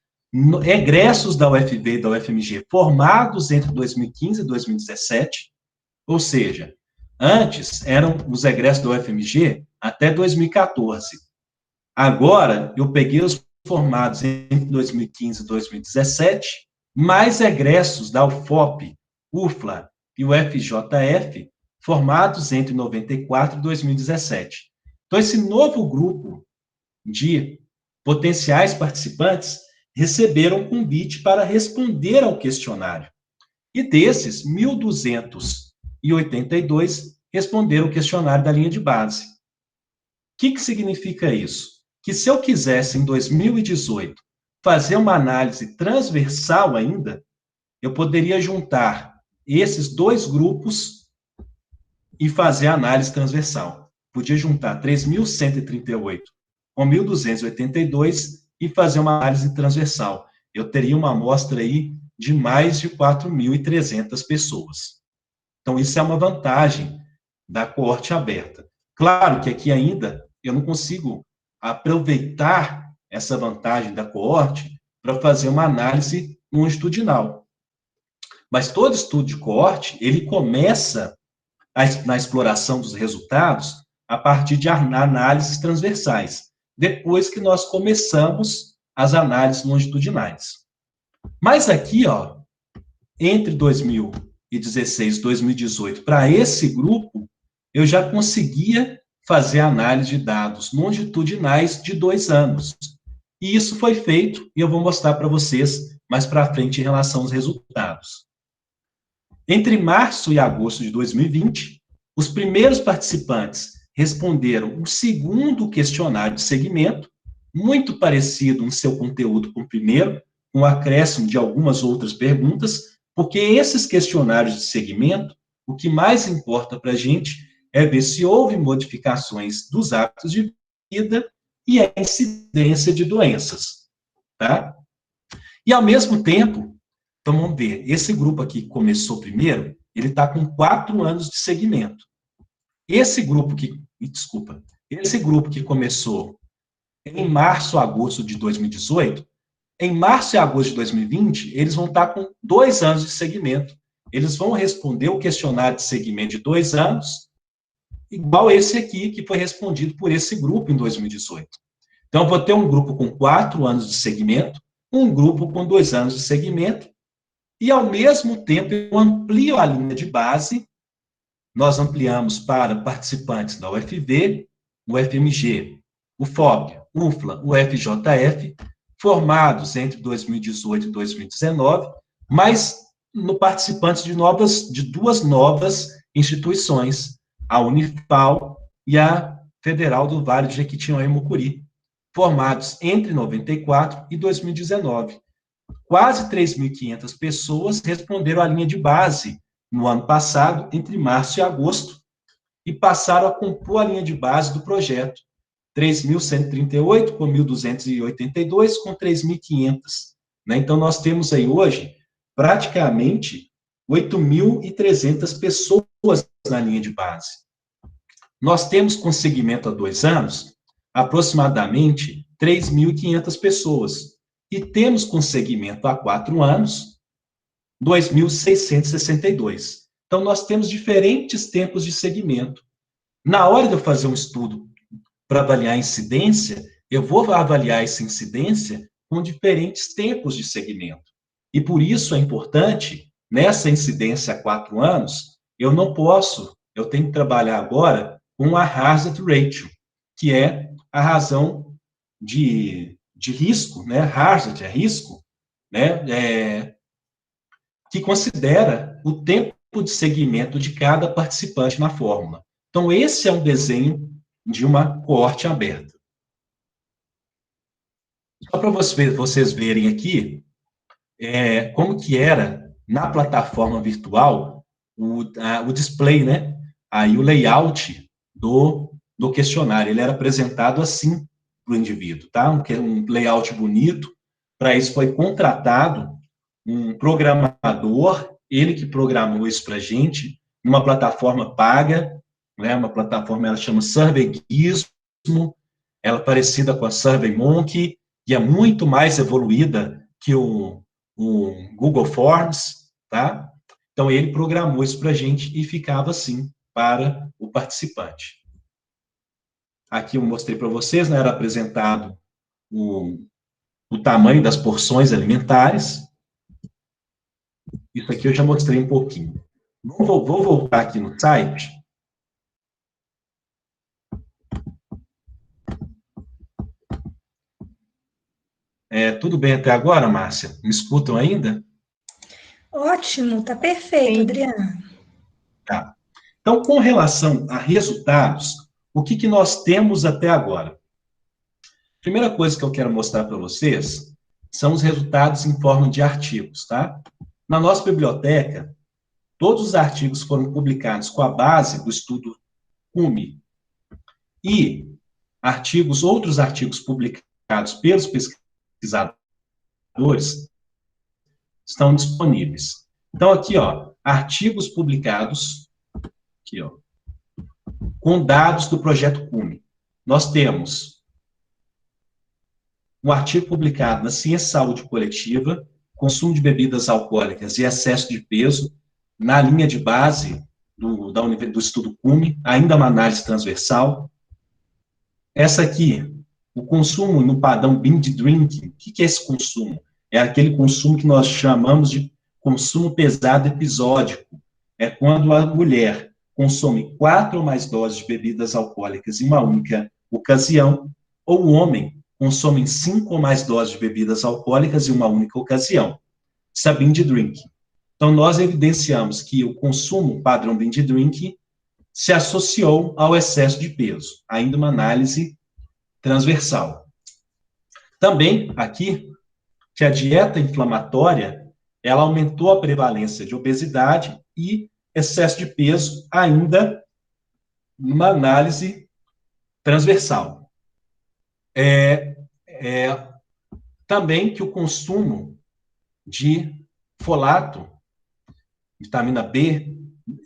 egressos da UFV e da UFMG, formados entre 2015 e 2017, ou seja, antes eram os egressos da UFMG até 2014. Agora, eu peguei os formados entre 2015 e 2017, mais egressos da UFOP, UFLA e o FJF, formados entre 94 e 2017. Então, esse novo grupo de potenciais participantes receberam um convite para responder ao questionário. E desses, 1.282 responderam o questionário da linha de base. O que significa isso? Que se eu quisesse, em 2018, fazer uma análise transversal ainda, eu poderia juntar esses 2 grupos e fazer a análise transversal. Podia juntar 3.138 com 1.282 e fazer uma análise transversal. Eu teria uma amostra aí de mais de 4.300 pessoas. Então, isso é uma vantagem da coorte aberta. Claro que aqui ainda eu não consigo aproveitar essa vantagem da coorte para fazer uma análise longitudinal. Mas todo estudo de coorte, ele começa na exploração dos resultados a partir de análises transversais, depois que nós começamos as análises longitudinais. Mas aqui, ó, entre 2016 e 2018, para esse grupo, eu já conseguia fazer análise de dados longitudinais de 2 anos. E isso foi feito, e eu vou mostrar para vocês mais para frente em relação aos resultados. Entre março e agosto de 2020, os primeiros participantes responderam o segundo questionário de segmento, muito parecido no seu conteúdo com o primeiro, com o acréscimo de algumas outras perguntas, porque esses questionários de segmento, o que mais importa para a gente é ver se houve modificações dos hábitos de vida e a incidência de doenças, tá? E, ao mesmo tempo, então, vamos ver, esse grupo aqui que começou primeiro, ele está com 4 anos de segmento. Esse grupo que começou em março, agosto de 2018, em março e agosto de 2020, eles vão estar com 2 anos de segmento. Eles vão responder o questionário de segmento de 2 anos, igual esse aqui, que foi respondido por esse grupo em 2018. Então, eu vou ter um grupo com 4 anos de segmento, um grupo com 2 anos de segmento, e, ao mesmo tempo, eu amplio a linha de base. Nós ampliamos para participantes da UFV, o FMG, o FOP, UFLA, o FJF, formados entre 2018 e 2019, mas no participantes de 2 novas instituições, a Unifal e a Federal do Vale do Jequitinhonha e Mucuri, formados entre 94 e 2019. Quase 3.500 pessoas responderam à linha de base no ano passado, entre março e agosto, e passaram a compor a linha de base do projeto. 3.138 com 1.282 com 3.500. Né? Então, nós temos aí hoje praticamente 8.300 pessoas na linha de base. Nós temos com segmento há 2 anos aproximadamente 3.500 pessoas. E temos com segmento há 4 anos 2.662. Então, nós temos diferentes tempos de segmento. Na hora de eu fazer um estudo para avaliar a incidência, eu vou avaliar essa incidência com diferentes tempos de segmento. E por isso é importante, nessa incidência há 4 anos, eu tenho que trabalhar agora com a hazard ratio, que é a razão de risco, né? Hazard é risco, né? Que considera o tempo de segmento de cada participante na fórmula. Então, esse é um desenho de uma coorte aberta. Só para vocês verem aqui como que era, na plataforma virtual, o display, né? Aí o layout do questionário. Ele era apresentado assim para o indivíduo, tá? Um layout bonito. Para isso foi contratado um programador, ele que programou isso para a gente, numa plataforma paga, né? Uma plataforma, ela chama SurveyGizmo, ela é parecida com a SurveyMonkey, e é muito mais evoluída que o Google Forms, tá? Então, ele programou isso para a gente e ficava assim para o participante. Aqui eu mostrei para vocês, né? Era apresentado o tamanho das porções alimentares. Isso aqui eu já mostrei um pouquinho. Vou voltar aqui no site. Tudo bem até agora, Márcia? Me escutam ainda? Ótimo, tá perfeito, Adriana. Tá. Então, com relação a resultados, o que nós temos até agora? Primeira coisa que eu quero mostrar para vocês são os resultados em forma de artigos, tá? Na nossa biblioteca, todos os artigos foram publicados com a base do estudo CUME e outros artigos publicados pelos pesquisadores estão disponíveis. Então, aqui, ó, artigos publicados, aqui, ó, com dados do projeto CUME. Nós temos um artigo publicado na Ciência e Saúde Coletiva, consumo de bebidas alcoólicas e excesso de peso, na linha de base do estudo CUME, ainda uma análise transversal. Essa aqui, o consumo no padrão binge drinking. O que é esse consumo? É aquele consumo que nós chamamos de consumo pesado episódico. É quando a mulher consome 4 ou mais doses de bebidas alcoólicas em uma única ocasião, ou o homem consome 5 ou mais doses de bebidas alcoólicas em uma única ocasião. Isso é binge drinking. Então, nós evidenciamos que o consumo padrão binge drinking se associou ao excesso de peso. Ainda uma análise transversal. Também, aqui, que a dieta inflamatória, ela aumentou a prevalência de obesidade e excesso de peso, ainda numa análise transversal. Também que o consumo de folato, vitamina B,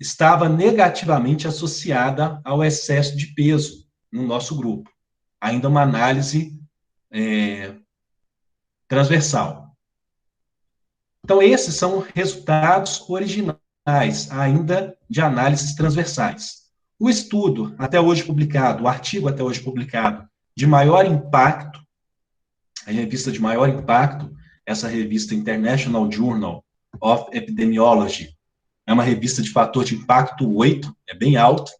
estava negativamente associada ao excesso de peso no nosso grupo. Ainda uma análise transversal. Então, esses são resultados originais, ainda de análises transversais. O estudo até hoje publicado, o artigo até hoje publicado, de maior impacto, a revista de maior impacto, essa revista International Journal of Epidemiology, é uma revista de fator de impacto 8, é bem alto,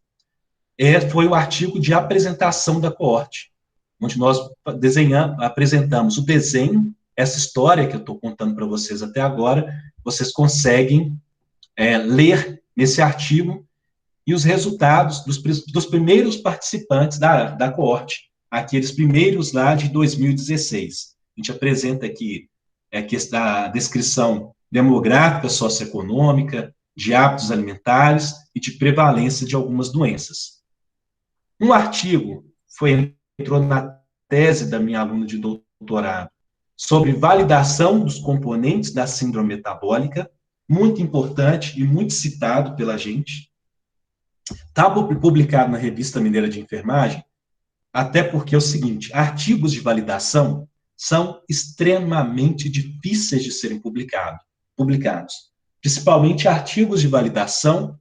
foi o artigo de apresentação da coorte, onde nós apresentamos o desenho, essa história que eu estou contando para vocês até agora, vocês conseguem ler nesse artigo e os resultados dos primeiros participantes da coorte, aqueles primeiros lá de 2016. A gente apresenta aqui a descrição demográfica, socioeconômica, de hábitos alimentares e de prevalência de algumas doenças. Um artigo entrou na tese da minha aluna de doutorado sobre validação dos componentes da síndrome metabólica, muito importante e muito citado pela gente. Está publicado na Revista Mineira de Enfermagem, até porque é o seguinte, artigos de validação são extremamente difíceis de serem publicados. Principalmente artigos de validação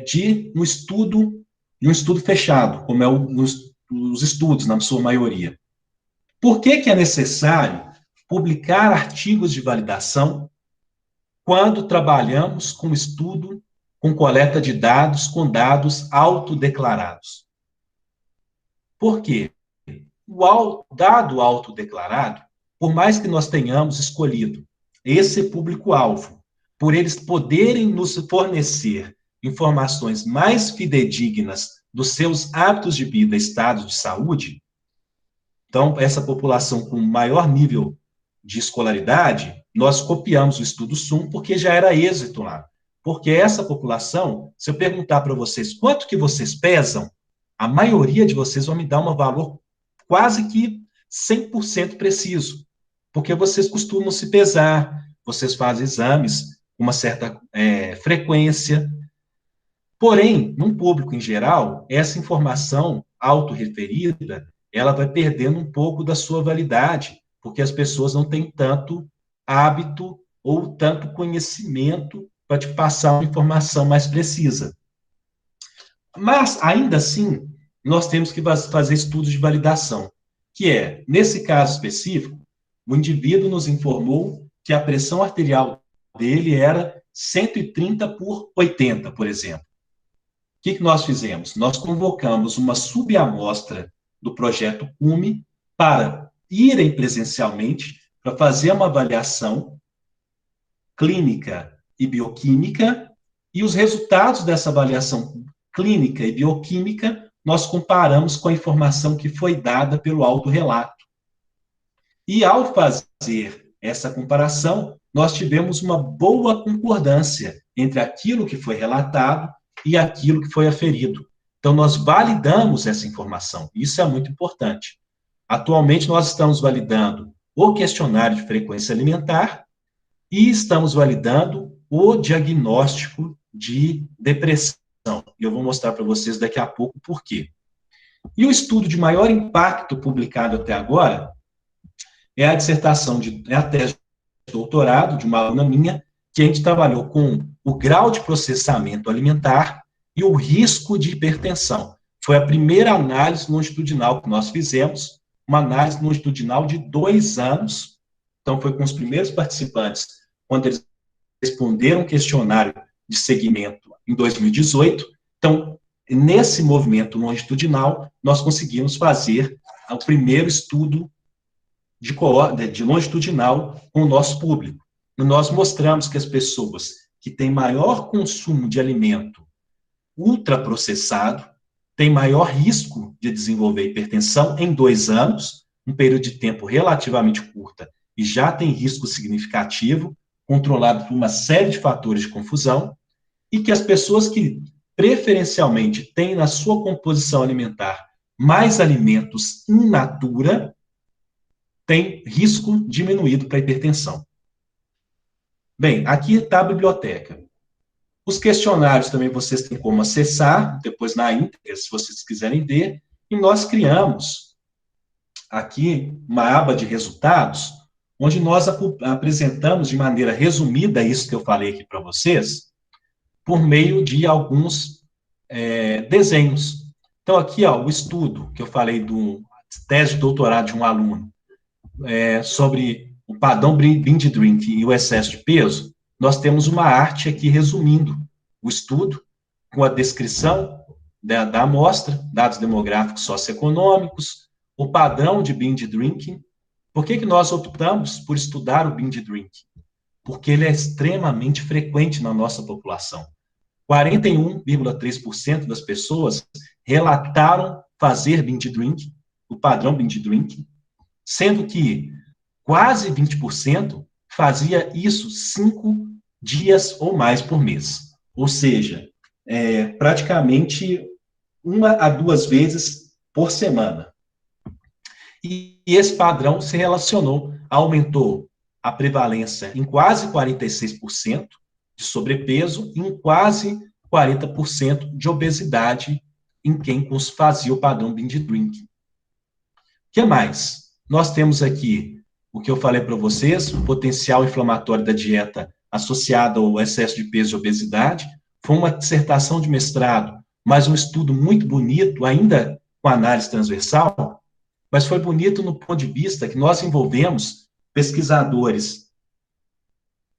de um estudo fechado, como os estudos, na sua maioria. Por que é necessário publicar artigos de validação quando trabalhamos com estudo, com coleta de dados, com dados autodeclarados? Por quê? O dado autodeclarado, por mais que nós tenhamos escolhido esse público-alvo, por eles poderem nos fornecer informações mais fidedignas dos seus hábitos de vida, estado de saúde, então, essa população com maior nível de escolaridade, nós copiamos o estudo SUM porque já era êxito lá. Porque essa população, se eu perguntar para vocês quanto que vocês pesam, a maioria de vocês vão me dar um valor quase que 100% preciso. Porque vocês costumam se pesar, vocês fazem exames com uma certa frequência. Porém, num público em geral, essa informação autorreferida, ela vai perdendo um pouco da sua validade, porque as pessoas não têm tanto hábito ou tanto conhecimento para te passar uma informação mais precisa. Mas, ainda assim, nós temos que fazer estudos de validação, que nesse caso específico, o indivíduo nos informou que a pressão arterial dele era 130/80, por exemplo. O que nós fizemos? Nós convocamos uma subamostra do projeto CUME para irem presencialmente para fazer uma avaliação clínica e bioquímica, e os resultados dessa avaliação clínica e bioquímica nós comparamos com a informação que foi dada pelo autorrelato. E ao fazer essa comparação, nós tivemos uma boa concordância entre aquilo que foi relatado e aquilo que foi aferido. Então, nós validamos essa informação. Isso é muito importante. Atualmente, nós estamos validando o questionário de frequência alimentar e estamos validando o diagnóstico de depressão. E eu vou mostrar para vocês daqui a pouco por quê. E o estudo de maior impacto publicado até agora é a a tese de doutorado de uma aluna minha, que a gente trabalhou com o grau de processamento alimentar e o risco de hipertensão. Foi a primeira análise longitudinal que nós fizemos, uma análise longitudinal de 2 anos. Então, foi com os primeiros participantes, quando eles responderam um questionário de segmento em 2018. Então, nesse movimento longitudinal, nós conseguimos fazer o primeiro estudo de longitudinal com o nosso público. E nós mostramos que as pessoas que têm maior consumo de alimento ultraprocessado têm maior risco de desenvolver hipertensão em 2 anos, um período de tempo relativamente curta, e já tem risco significativo, controlado por uma série de fatores de confusão, e que as pessoas que preferencialmente têm na sua composição alimentar mais alimentos in natura, têm risco diminuído para hipertensão. Bem, aqui está a biblioteca. Os questionários também vocês têm como acessar, depois na íntegra, se vocês quiserem ver, e nós criamos aqui uma aba de resultados, onde nós apresentamos de maneira resumida isso que eu falei aqui para vocês, por meio de alguns desenhos. Então, aqui, ó, o estudo que eu falei do tese de doutorado de um aluno sobre o padrão binge drinking e o excesso de peso, nós temos uma arte aqui resumindo o estudo, com a descrição da amostra, dados demográficos socioeconômicos, o padrão de binge drinking. Por que nós optamos por estudar o binge drinking? Porque ele é extremamente frequente na nossa população. 41,3% das pessoas relataram fazer binge drinking, o padrão binge drinking, sendo que quase 20% fazia isso 5 dias ou mais por mês. Ou seja, praticamente 1 a 2 vezes por semana. E esse padrão se relacionou, aumentou a prevalência em quase 46% de sobrepeso e em quase 40% de obesidade em quem fazia o padrão binge drinking. O que mais? Nós temos aqui o que eu falei para vocês, o potencial inflamatório da dieta associado ao excesso de peso e obesidade. Foi uma dissertação de mestrado, mas um estudo muito bonito, ainda com análise transversal, mas foi bonito no ponto de vista que nós envolvemos pesquisadores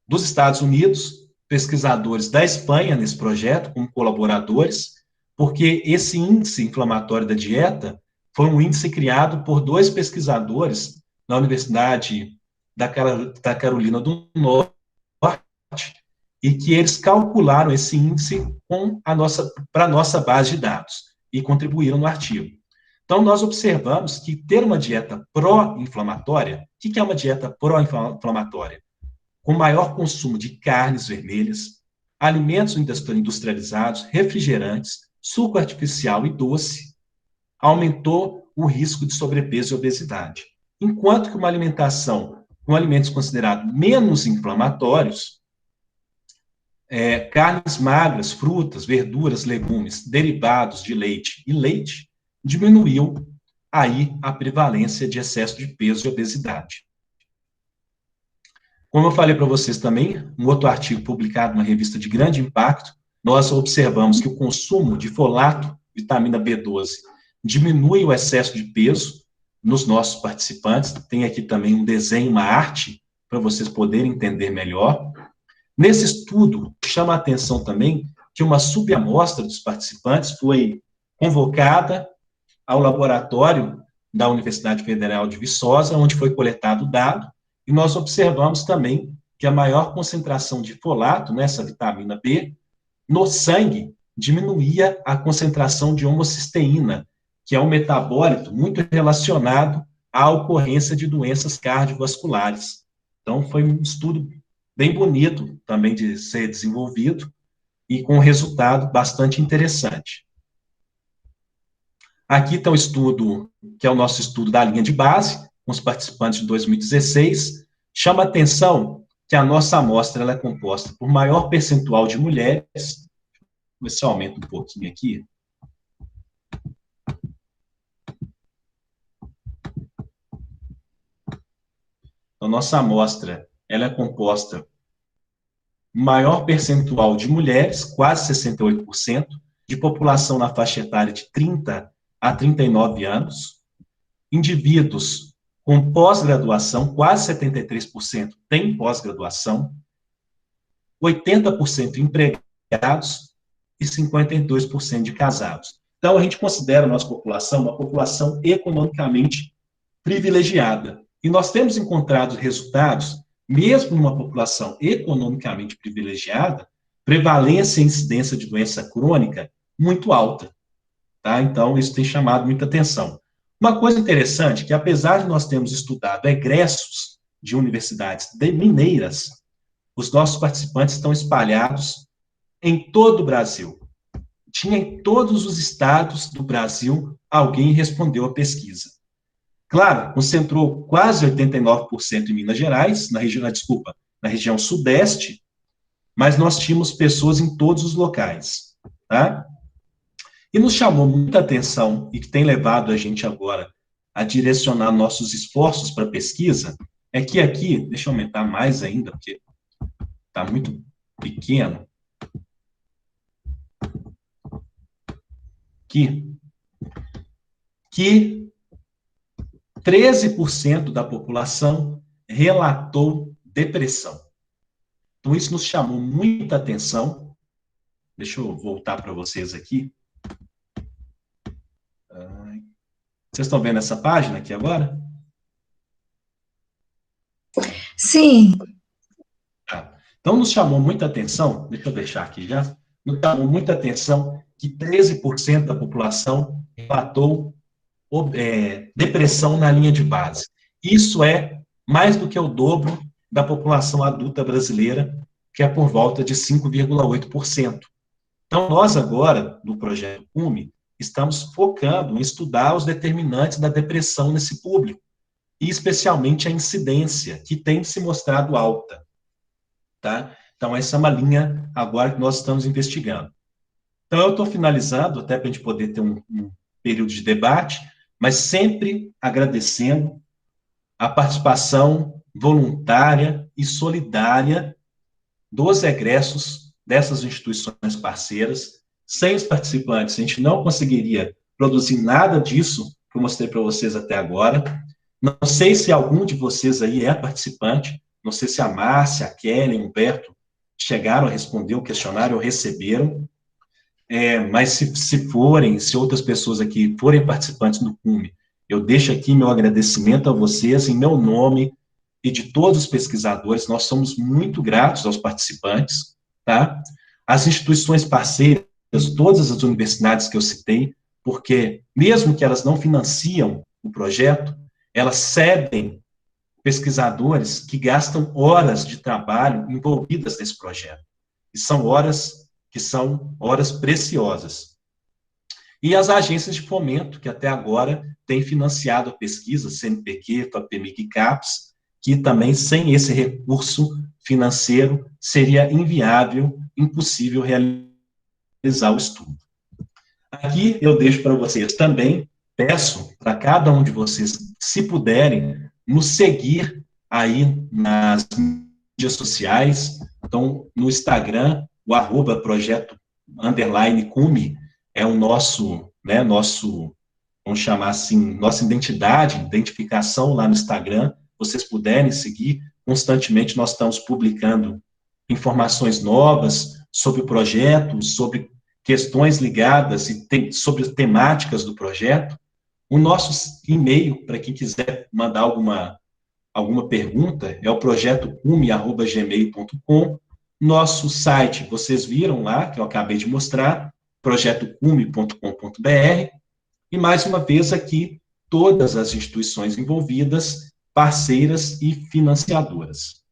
dos Estados Unidos, pesquisadores da Espanha nesse projeto, como colaboradores, porque esse índice inflamatório da dieta foi um índice criado por 2 pesquisadores na Universidade da Carolina do Norte, e que eles calcularam esse índice para a nossa base de dados e contribuíram no artigo. Então, nós observamos que ter uma dieta pró-inflamatória, o que é uma dieta pró-inflamatória? Com maior consumo de carnes vermelhas, alimentos industrializados, refrigerantes, suco artificial e doce, aumentou o risco de sobrepeso e obesidade. Enquanto que uma alimentação com alimentos considerados menos inflamatórios, carnes magras, frutas, verduras, legumes, derivados de leite e leite, diminuiu aí a prevalência de excesso de peso e obesidade. Como eu falei para vocês também, um outro artigo publicado numa revista de grande impacto, nós observamos que o consumo de folato, vitamina B12, diminui o excesso de peso nos nossos participantes. Tem aqui também um desenho, uma arte, para vocês poderem entender melhor. Nesse estudo, chama a atenção também que uma subamostra dos participantes foi convocada ao laboratório da Universidade Federal de Viçosa, onde foi coletado o dado, e nós observamos também que a maior concentração de folato, nessa vitamina B, no sangue, diminuía a concentração de homocisteína, que é um metabólito muito relacionado à ocorrência de doenças cardiovasculares. Então, foi um estudo bem bonito também de ser desenvolvido e com um resultado bastante interessante. Aqui está o estudo, que é o nosso estudo da linha de base, com os participantes de 2016. Chama a atenção que a nossa amostra ela é composta por maior percentual de mulheres. Vou ver se eu aumento um pouquinho aqui. Então, nossa amostra ela é composta maior percentual de mulheres, quase 68%, de população na faixa etária de 30 a 39 anos, indivíduos com pós-graduação, quase 73% têm pós-graduação, 80% empregados e 52% de casados. Então, a gente considera a nossa população uma população economicamente privilegiada. E nós temos encontrado resultados, mesmo numa população economicamente privilegiada, prevalência e incidência de doença crônica muito alta. Tá? Então, isso tem chamado muita atenção. Uma coisa interessante, que apesar de nós termos estudado egressos de universidades mineiras, os nossos participantes estão espalhados em todo o Brasil. Tinha em todos os estados do Brasil alguém respondeu a pesquisa. Claro, concentrou quase 89% em Minas Gerais, na região sudeste, mas nós tínhamos pessoas em todos os locais, tá? E nos chamou muita atenção, e que tem levado a gente agora a direcionar nossos esforços para pesquisa, é que aqui, deixa eu aumentar mais ainda, porque está muito pequeno. Que 13% da população relatou depressão. Então, isso nos chamou muita atenção. Deixa eu voltar para vocês aqui. Vocês estão vendo essa página aqui agora? Sim. Tá. Então, nos chamou muita atenção, deixa eu deixar aqui já, nos chamou muita atenção que 13% da população relatou depressão na linha de base. Isso é mais do que o dobro da população adulta brasileira, que é por volta de 5,8%. Então, nós agora, no projeto CUME, estamos focando em estudar os determinantes da depressão nesse público, e especialmente a incidência, que tem se mostrado alta. Tá? Então, essa é uma linha agora que nós estamos investigando. Então, eu estou finalizando, até para a gente poder ter um período de debate, mas sempre agradecendo a participação voluntária e solidária dos egressos dessas instituições parceiras. Sem os participantes, a gente não conseguiria produzir nada disso que eu mostrei para vocês até agora. Não sei se algum de vocês aí é participante, não sei se a Márcia, a Kelly, o Humberto chegaram a responder o questionário ou receberam, mas se outras pessoas aqui forem participantes do CUME, eu deixo aqui meu agradecimento a vocês, em meu nome e de todos os pesquisadores. Nós somos muito gratos aos participantes, tá? As instituições parceiras, todas as universidades que eu citei, porque mesmo que elas não financiam o projeto, elas cedem pesquisadores que gastam horas de trabalho envolvidas nesse projeto. E são horas que são horas preciosas. E as agências de fomento, que até agora têm financiado a pesquisa, CNPq, FAPEMIG e CAPES, que também, sem esse recurso financeiro, seria inviável, impossível realizar o estudo. Aqui eu deixo para vocês também, peço para cada um de vocês, se puderem, nos seguir aí nas mídias sociais. Então, no Instagram, o @projeto_CUME é o nosso, vamos chamar assim, nossa identificação lá no Instagram. Vocês puderem seguir, constantemente nós estamos publicando informações novas sobre o projeto, sobre questões ligadas e sobre temáticas do projeto. O nosso e-mail, para quem quiser mandar alguma pergunta, é o projetocume@gmail.com. Nosso site, vocês viram lá, que eu acabei de mostrar, projetocume.com.br. E, mais uma vez, aqui, todas as instituições envolvidas, parceiras e financiadoras.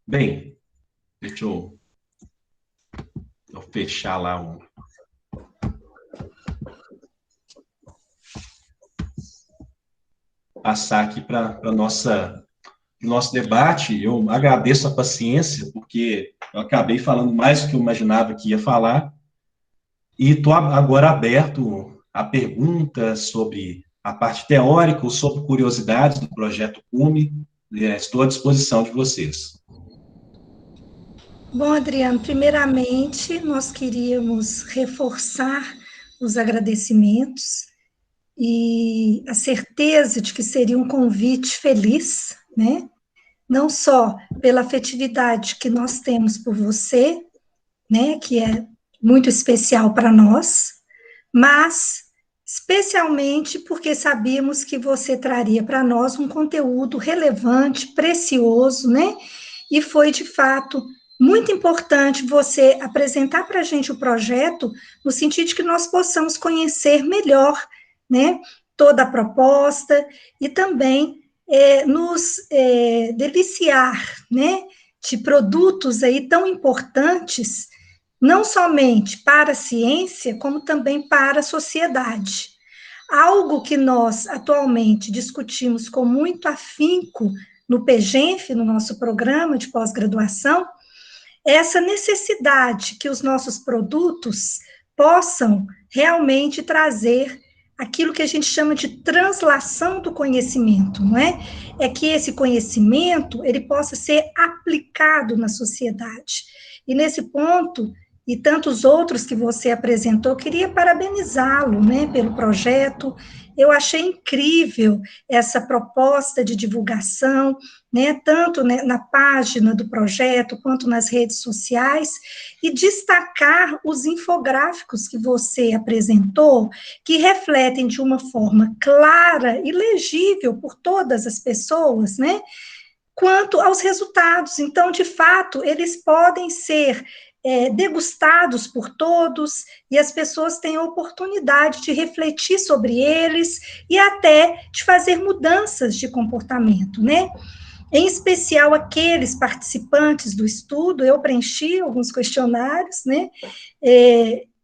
Bem, deixa eu fechar lá o... Passar aqui para a nossa nosso debate. Eu agradeço a paciência, porque eu acabei falando mais do que eu imaginava que ia falar, e estou agora aberto a perguntas sobre a parte teórica ou sobre curiosidades do projeto CUME. Estou à disposição de vocês. Bom, Adriano, primeiramente, nós queríamos reforçar os agradecimentos e a certeza de que seria um convite feliz, né? Não só pela afetividade que nós temos por você, né, que é muito especial para nós, mas especialmente porque sabíamos que você traria para nós um conteúdo relevante, precioso, né? E foi, de fato, muito importante você apresentar para a gente o projeto, no sentido de que nós possamos conhecer melhor, né, toda a proposta e também nos deliciar, né, de produtos aí tão importantes, não somente para a ciência, como também para a sociedade. Algo que nós atualmente discutimos com muito afinco no PGENF, no nosso programa de pós-graduação, é essa necessidade que os nossos produtos possam realmente trazer aquilo que a gente chama de translação do conhecimento, não é? É que esse conhecimento, ele possa ser aplicado na sociedade. E nesse ponto, e tantos outros que você apresentou, queria parabenizá-lo, né, pelo projeto. Eu achei incrível essa proposta de divulgação, né, tanto né, na página do projeto, quanto nas redes sociais, e destacar os infográficos que você apresentou, que refletem de uma forma clara e legível por todas as pessoas, né, quanto aos resultados. Então, de fato, eles podem ser degustados por todos, e as pessoas têm a oportunidade de refletir sobre eles e até de fazer mudanças de comportamento, né? Em especial aqueles participantes do estudo, eu preenchi alguns questionários, né?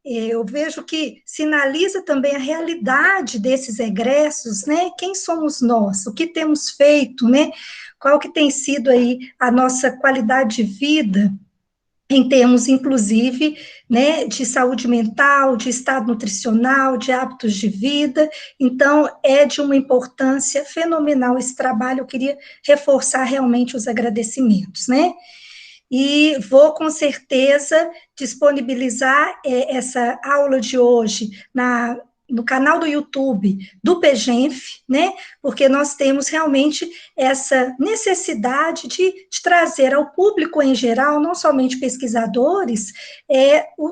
Eu vejo que sinaliza também a realidade desses egressos, né? Quem somos nós? O que temos feito, né? Qual que tem sido aí a nossa qualidade de vida, em termos, inclusive, né, de saúde mental, de estado nutricional, de hábitos de vida. Então, é de uma importância fenomenal esse trabalho. Eu queria reforçar realmente os agradecimentos, né? E vou, com certeza, disponibilizar essa aula de hoje no canal do YouTube do PGENF, né, porque nós temos realmente essa necessidade de trazer ao público em geral, não somente pesquisadores,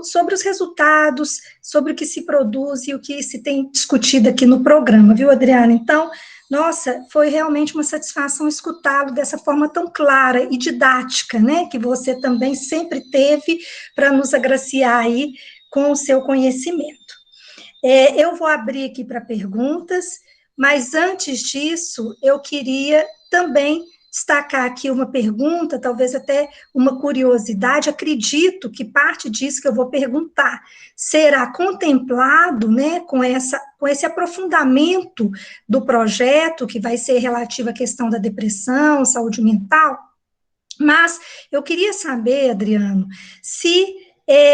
sobre os resultados, sobre o que se produz e o que se tem discutido aqui no programa, viu, Adriana? Então, nossa, foi realmente uma satisfação escutá-lo dessa forma tão clara e didática, né, que você também sempre teve para nos agraciar aí com o seu conhecimento. Eu vou abrir aqui para perguntas, mas antes disso, eu queria também destacar aqui uma pergunta, talvez até uma curiosidade. Acredito que parte disso que eu vou perguntar será contemplado, né, com esse aprofundamento do projeto, que vai ser relativo à questão da depressão, saúde mental. Mas eu queria saber, Adriano, se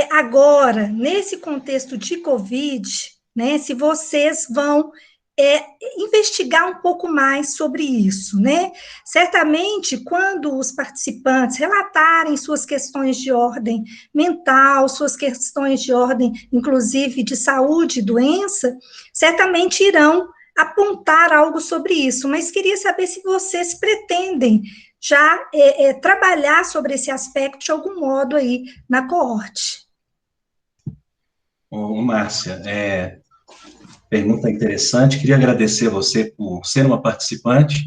agora, nesse contexto de Covid, né, se vocês vão investigar um pouco mais sobre isso, né? Certamente, quando os participantes relatarem suas questões de ordem mental, suas questões de ordem, inclusive, de saúde e doença, certamente irão apontar algo sobre isso, mas queria saber se vocês pretendem já trabalhar sobre esse aspecto de algum modo aí na coorte. Márcia, pergunta interessante. Queria agradecer a você por ser uma participante,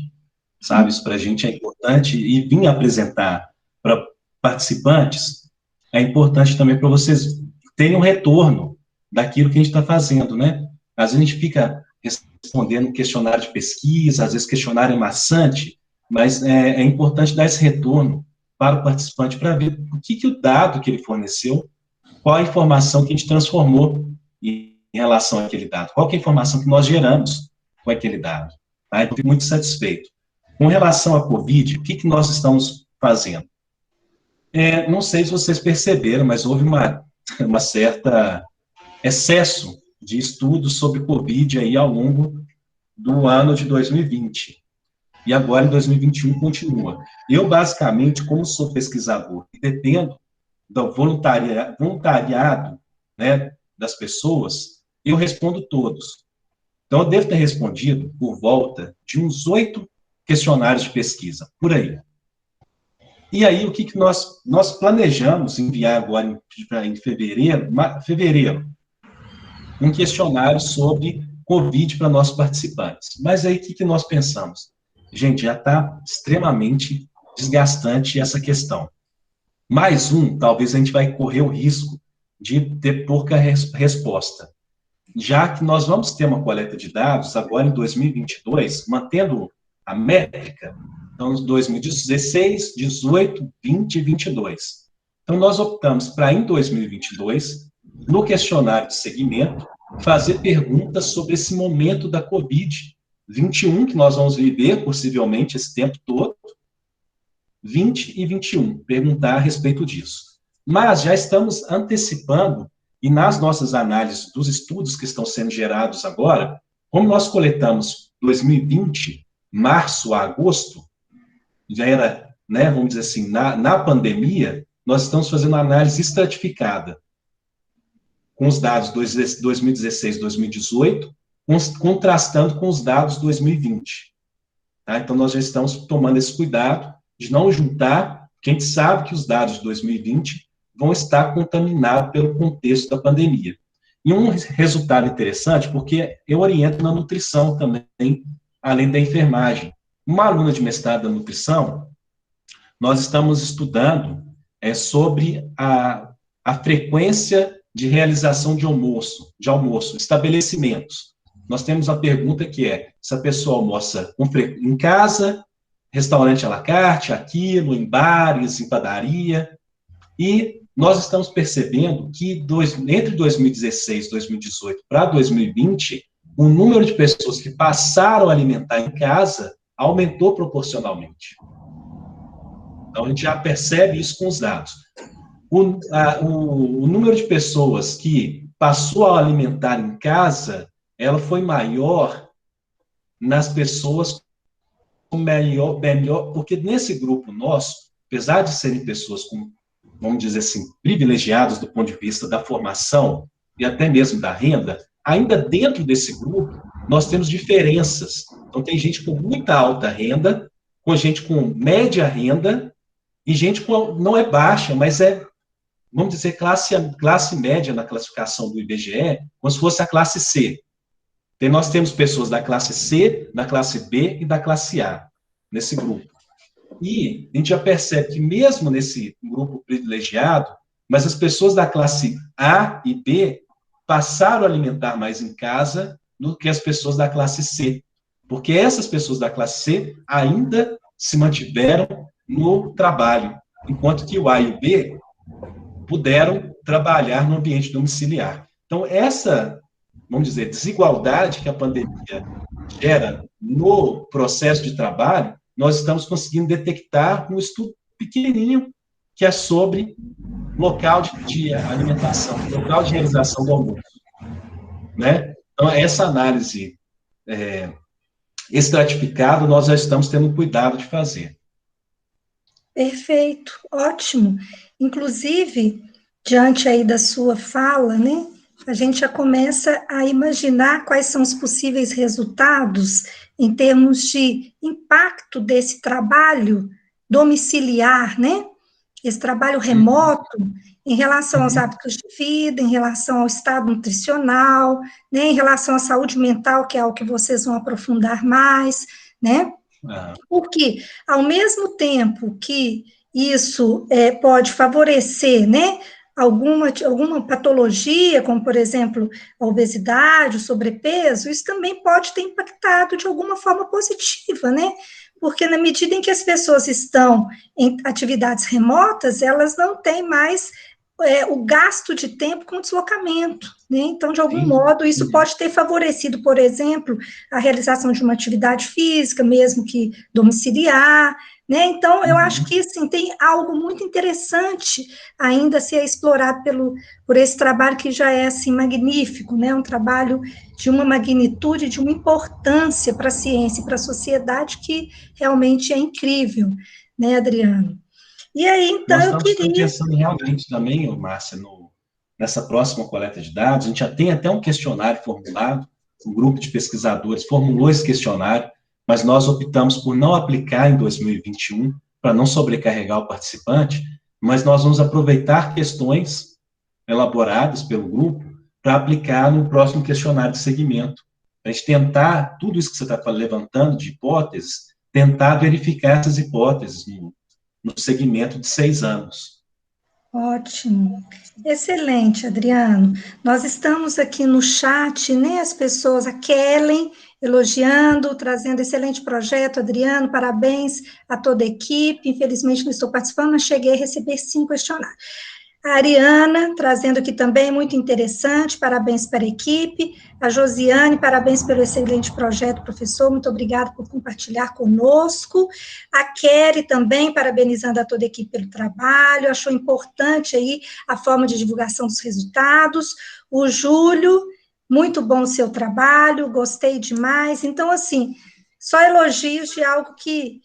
sabe? Isso para a gente é importante. E vir apresentar para participantes é importante também para vocês terem um retorno daquilo que a gente está fazendo, né? Às vezes a gente fica respondendo questionário de pesquisa, às vezes questionário é maçante, mas é importante dar esse retorno para o participante para ver o que o dado que ele forneceu, qual a informação que a gente transformou em relação àquele dado, qual que é a informação que nós geramos com aquele dado. Tá? Eu fico muito satisfeito. Com relação à Covid, o que nós estamos fazendo? Não sei se vocês perceberam, mas houve uma certa excesso de estudos sobre Covid aí ao longo do ano de 2020. E agora, em 2021, continua. Eu, basicamente, como sou pesquisador e dependo do voluntariado, né, das pessoas, eu respondo todos. Então, eu devo ter respondido por volta de uns 8 questionários de pesquisa, por aí. E aí, o que nós planejamos enviar agora em fevereiro, um questionário sobre Covid para nossos participantes. Mas aí, o que nós pensamos? Gente, já está extremamente desgastante essa questão. Mais um, talvez a gente vai correr o risco de ter pouca resposta. Já que nós vamos ter uma coleta de dados agora em 2022, mantendo a métrica, então, 2016, 18, 20 e 22. Então, nós optamos para, em 2022, no questionário de segmento, fazer perguntas sobre esse momento da Covid-21, que nós vamos viver, possivelmente, esse tempo todo, 20 e 21, perguntar a respeito disso. Mas já estamos antecipando, e nas nossas análises dos estudos que estão sendo gerados agora, como nós coletamos 2020, março a agosto, já era, né, vamos dizer assim, na pandemia, nós estamos fazendo uma análise estratificada com os dados 2016, 2018, contrastando com os dados 2020. Tá? Então, nós já estamos tomando esse cuidado de não juntar, porque a gente sabe que os dados de 2020 vão estar contaminados pelo contexto da pandemia. E um resultado interessante, porque eu oriento na nutrição também, além da enfermagem. Uma aluna de mestrado da nutrição, nós estamos estudando sobre a frequência de realização de almoço, estabelecimentos. Nós temos a pergunta que é, se a pessoa almoça em casa, restaurante à la carte, aquilo, em bares, em padaria, e nós estamos percebendo que entre 2016 e 2018 para 2020, o número de pessoas que passaram a alimentar em casa aumentou proporcionalmente. Então, a gente já percebe isso com os dados. O número de pessoas que passou a alimentar em casa, ela foi maior nas pessoas com melhor, porque nesse grupo nosso, apesar de serem pessoas com, vamos dizer assim, privilegiadas do ponto de vista da formação e até mesmo da renda, ainda dentro desse grupo, nós temos diferenças. Então, tem gente com muita alta renda, com gente com média renda, e gente com, não é baixa, mas é, vamos dizer, classe média na classificação do IBGE, como se fosse a classe C. Nós temos pessoas da classe C, da classe B e da classe A, nesse grupo. E a gente já percebe que mesmo nesse grupo privilegiado, mas as pessoas da classe A e B passaram a alimentar mais em casa do que as pessoas da classe C. Porque essas pessoas da classe C ainda se mantiveram no trabalho, enquanto que o A e o B puderam trabalhar no ambiente domiciliar. Então, essa, vamos dizer, desigualdade que a pandemia gera no processo de trabalho, nós estamos conseguindo detectar um estudo pequenininho que é sobre local de alimentação, local de realização do almoço. Né? Então, essa análise estratificada, nós já estamos tendo cuidado de fazer. Perfeito, ótimo. Inclusive, diante aí da sua fala, né, a gente já começa a imaginar quais são os possíveis resultados em termos de impacto desse trabalho domiciliar, né, esse trabalho remoto, em relação aos hábitos de vida, em relação ao estado nutricional, né, em relação à saúde mental, que é algo que vocês vão aprofundar mais, né, porque, ao mesmo tempo que isso pode favorecer, né, alguma patologia, como, por exemplo, a obesidade, o sobrepeso, isso também pode ter impactado de alguma forma positiva, né, porque na medida em que as pessoas estão em atividades remotas, elas não têm mais o gasto de tempo com deslocamento, né? Então, de algum Sim. modo, isso pode ter favorecido, por exemplo, a realização de uma atividade física, mesmo que domiciliar, né? Então, eu acho que, assim, tem algo muito interessante ainda a ser explorado por esse trabalho que já é, assim, magnífico, né? Um trabalho de uma magnitude, de uma importância para a ciência e para a sociedade que realmente é incrível, né, Adriano? E aí, então, Nós eu estamos queria... pensando realmente também, Márcia, nessa próxima coleta de dados, a gente já tem até um questionário formulado, um grupo de pesquisadores formulou esse questionário, mas nós optamos por não aplicar em 2021, para não sobrecarregar o participante, mas nós vamos aproveitar questões elaboradas pelo grupo para aplicar no próximo questionário de segmento. A gente tentar, tudo isso que você está levantando de hipóteses, tentar verificar essas hipóteses no segmento de 6 anos. Ótimo. Excelente, Adriano. Nós estamos aqui no chat, né? As pessoas, a Kellen elogiando, trazendo excelente projeto, Adriano, parabéns a toda a equipe. Infelizmente não estou participando, mas cheguei a receber 5 questionários. A Ariana, trazendo aqui também, muito interessante, parabéns para a equipe. A Josiane, parabéns pelo excelente projeto, professor, muito obrigada por compartilhar conosco. A Kelly também, parabenizando a toda a equipe pelo trabalho, achou importante aí a forma de divulgação dos resultados. O Júlio, muito bom o seu trabalho, gostei demais. Então, assim, só elogios de algo que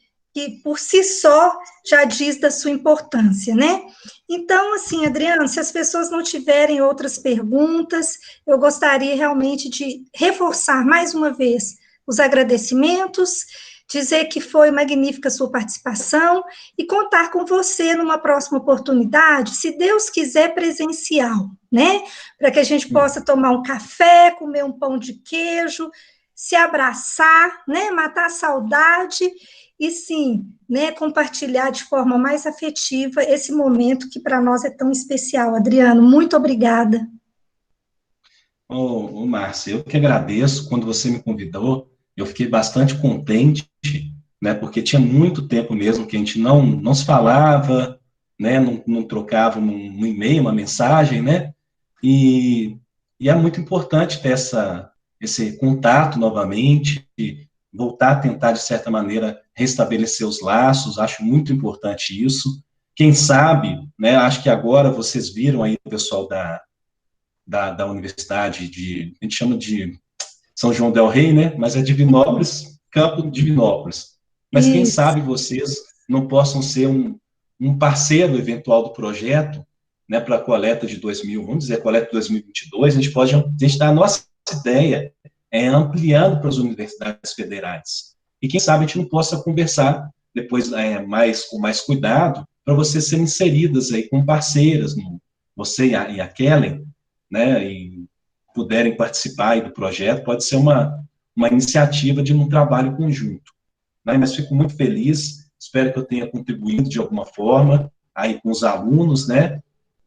por si só já diz da sua importância, né? Então, assim, Adriano, se as pessoas não tiverem outras perguntas, eu gostaria realmente de reforçar mais uma vez os agradecimentos, dizer que foi magnífica a sua participação e contar com você numa próxima oportunidade, se Deus quiser, presencial, né? Para que a gente possa tomar um café, comer um pão de queijo, se abraçar, né? Matar a saudade e sim, né, compartilhar de forma mais afetiva esse momento que para nós é tão especial. Adriano, muito obrigada. Márcia, eu que agradeço. Quando você me convidou, eu fiquei bastante contente, né, porque tinha muito tempo mesmo que a gente não se falava, né, não trocava um e-mail, uma mensagem, né, e é muito importante ter esse contato novamente, e voltar a tentar, de certa maneira, restabelecer os laços, acho muito importante isso. Quem sabe, né, acho que agora vocês viram aí o pessoal da universidade a gente chama de São João del Rei, né, mas é Divinópolis, Campo de Divinópolis. Mas quem Isso. sabe vocês não possam ser um parceiro eventual do projeto, né, para a coleta de 2000, vamos dizer, a coleta de 2022, a gente dá a nossa ideia, ampliando para as universidades federais. E quem sabe a gente não possa conversar depois com mais cuidado, para vocês serem inseridas aí como parceiras, você e a Kellen, né, e puderem participar aí do projeto, pode ser uma iniciativa de um trabalho conjunto. Né, mas fico muito feliz, espero que eu tenha contribuído de alguma forma aí com os alunos, né,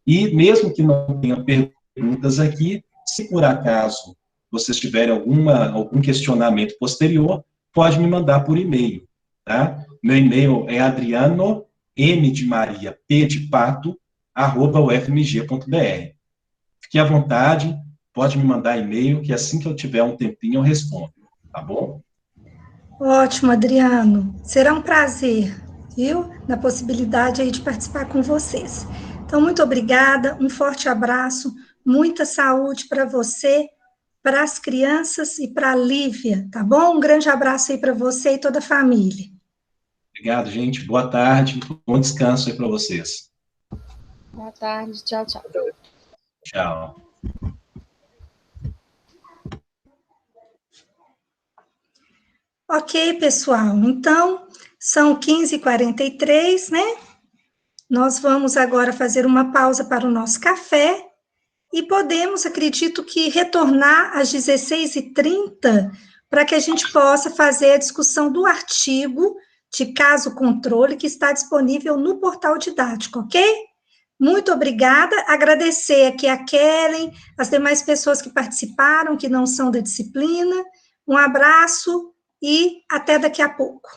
e mesmo que não tenha perguntas aqui, se por acaso vocês tiverem algum questionamento posterior, pode me mandar por e-mail, tá? Meu e-mail é adriano, M de Maria, P de Pato, @ufmg.br. Fique à vontade, pode me mandar e-mail, que assim que eu tiver um tempinho eu respondo, tá bom? Ótimo, Adriano. Será um prazer, viu? Na possibilidade aí de participar com vocês. Então, muito obrigada, um forte abraço, muita saúde para você, para as crianças e para a Lívia, tá bom? Um grande abraço aí para você e toda a família. Obrigado, gente. Boa tarde. Bom descanso aí para vocês. Boa tarde. Tchau, tchau. Tchau. Ok, pessoal. Então, são 15h43, né? Nós vamos agora fazer uma pausa para o nosso café e podemos, acredito que, retornar às 16h30 para que a gente possa fazer a discussão do artigo de caso controle que está disponível no portal didático, ok? Muito obrigada, agradecer aqui a Kellen, as demais pessoas que participaram, que não são da disciplina, um abraço e até daqui a pouco.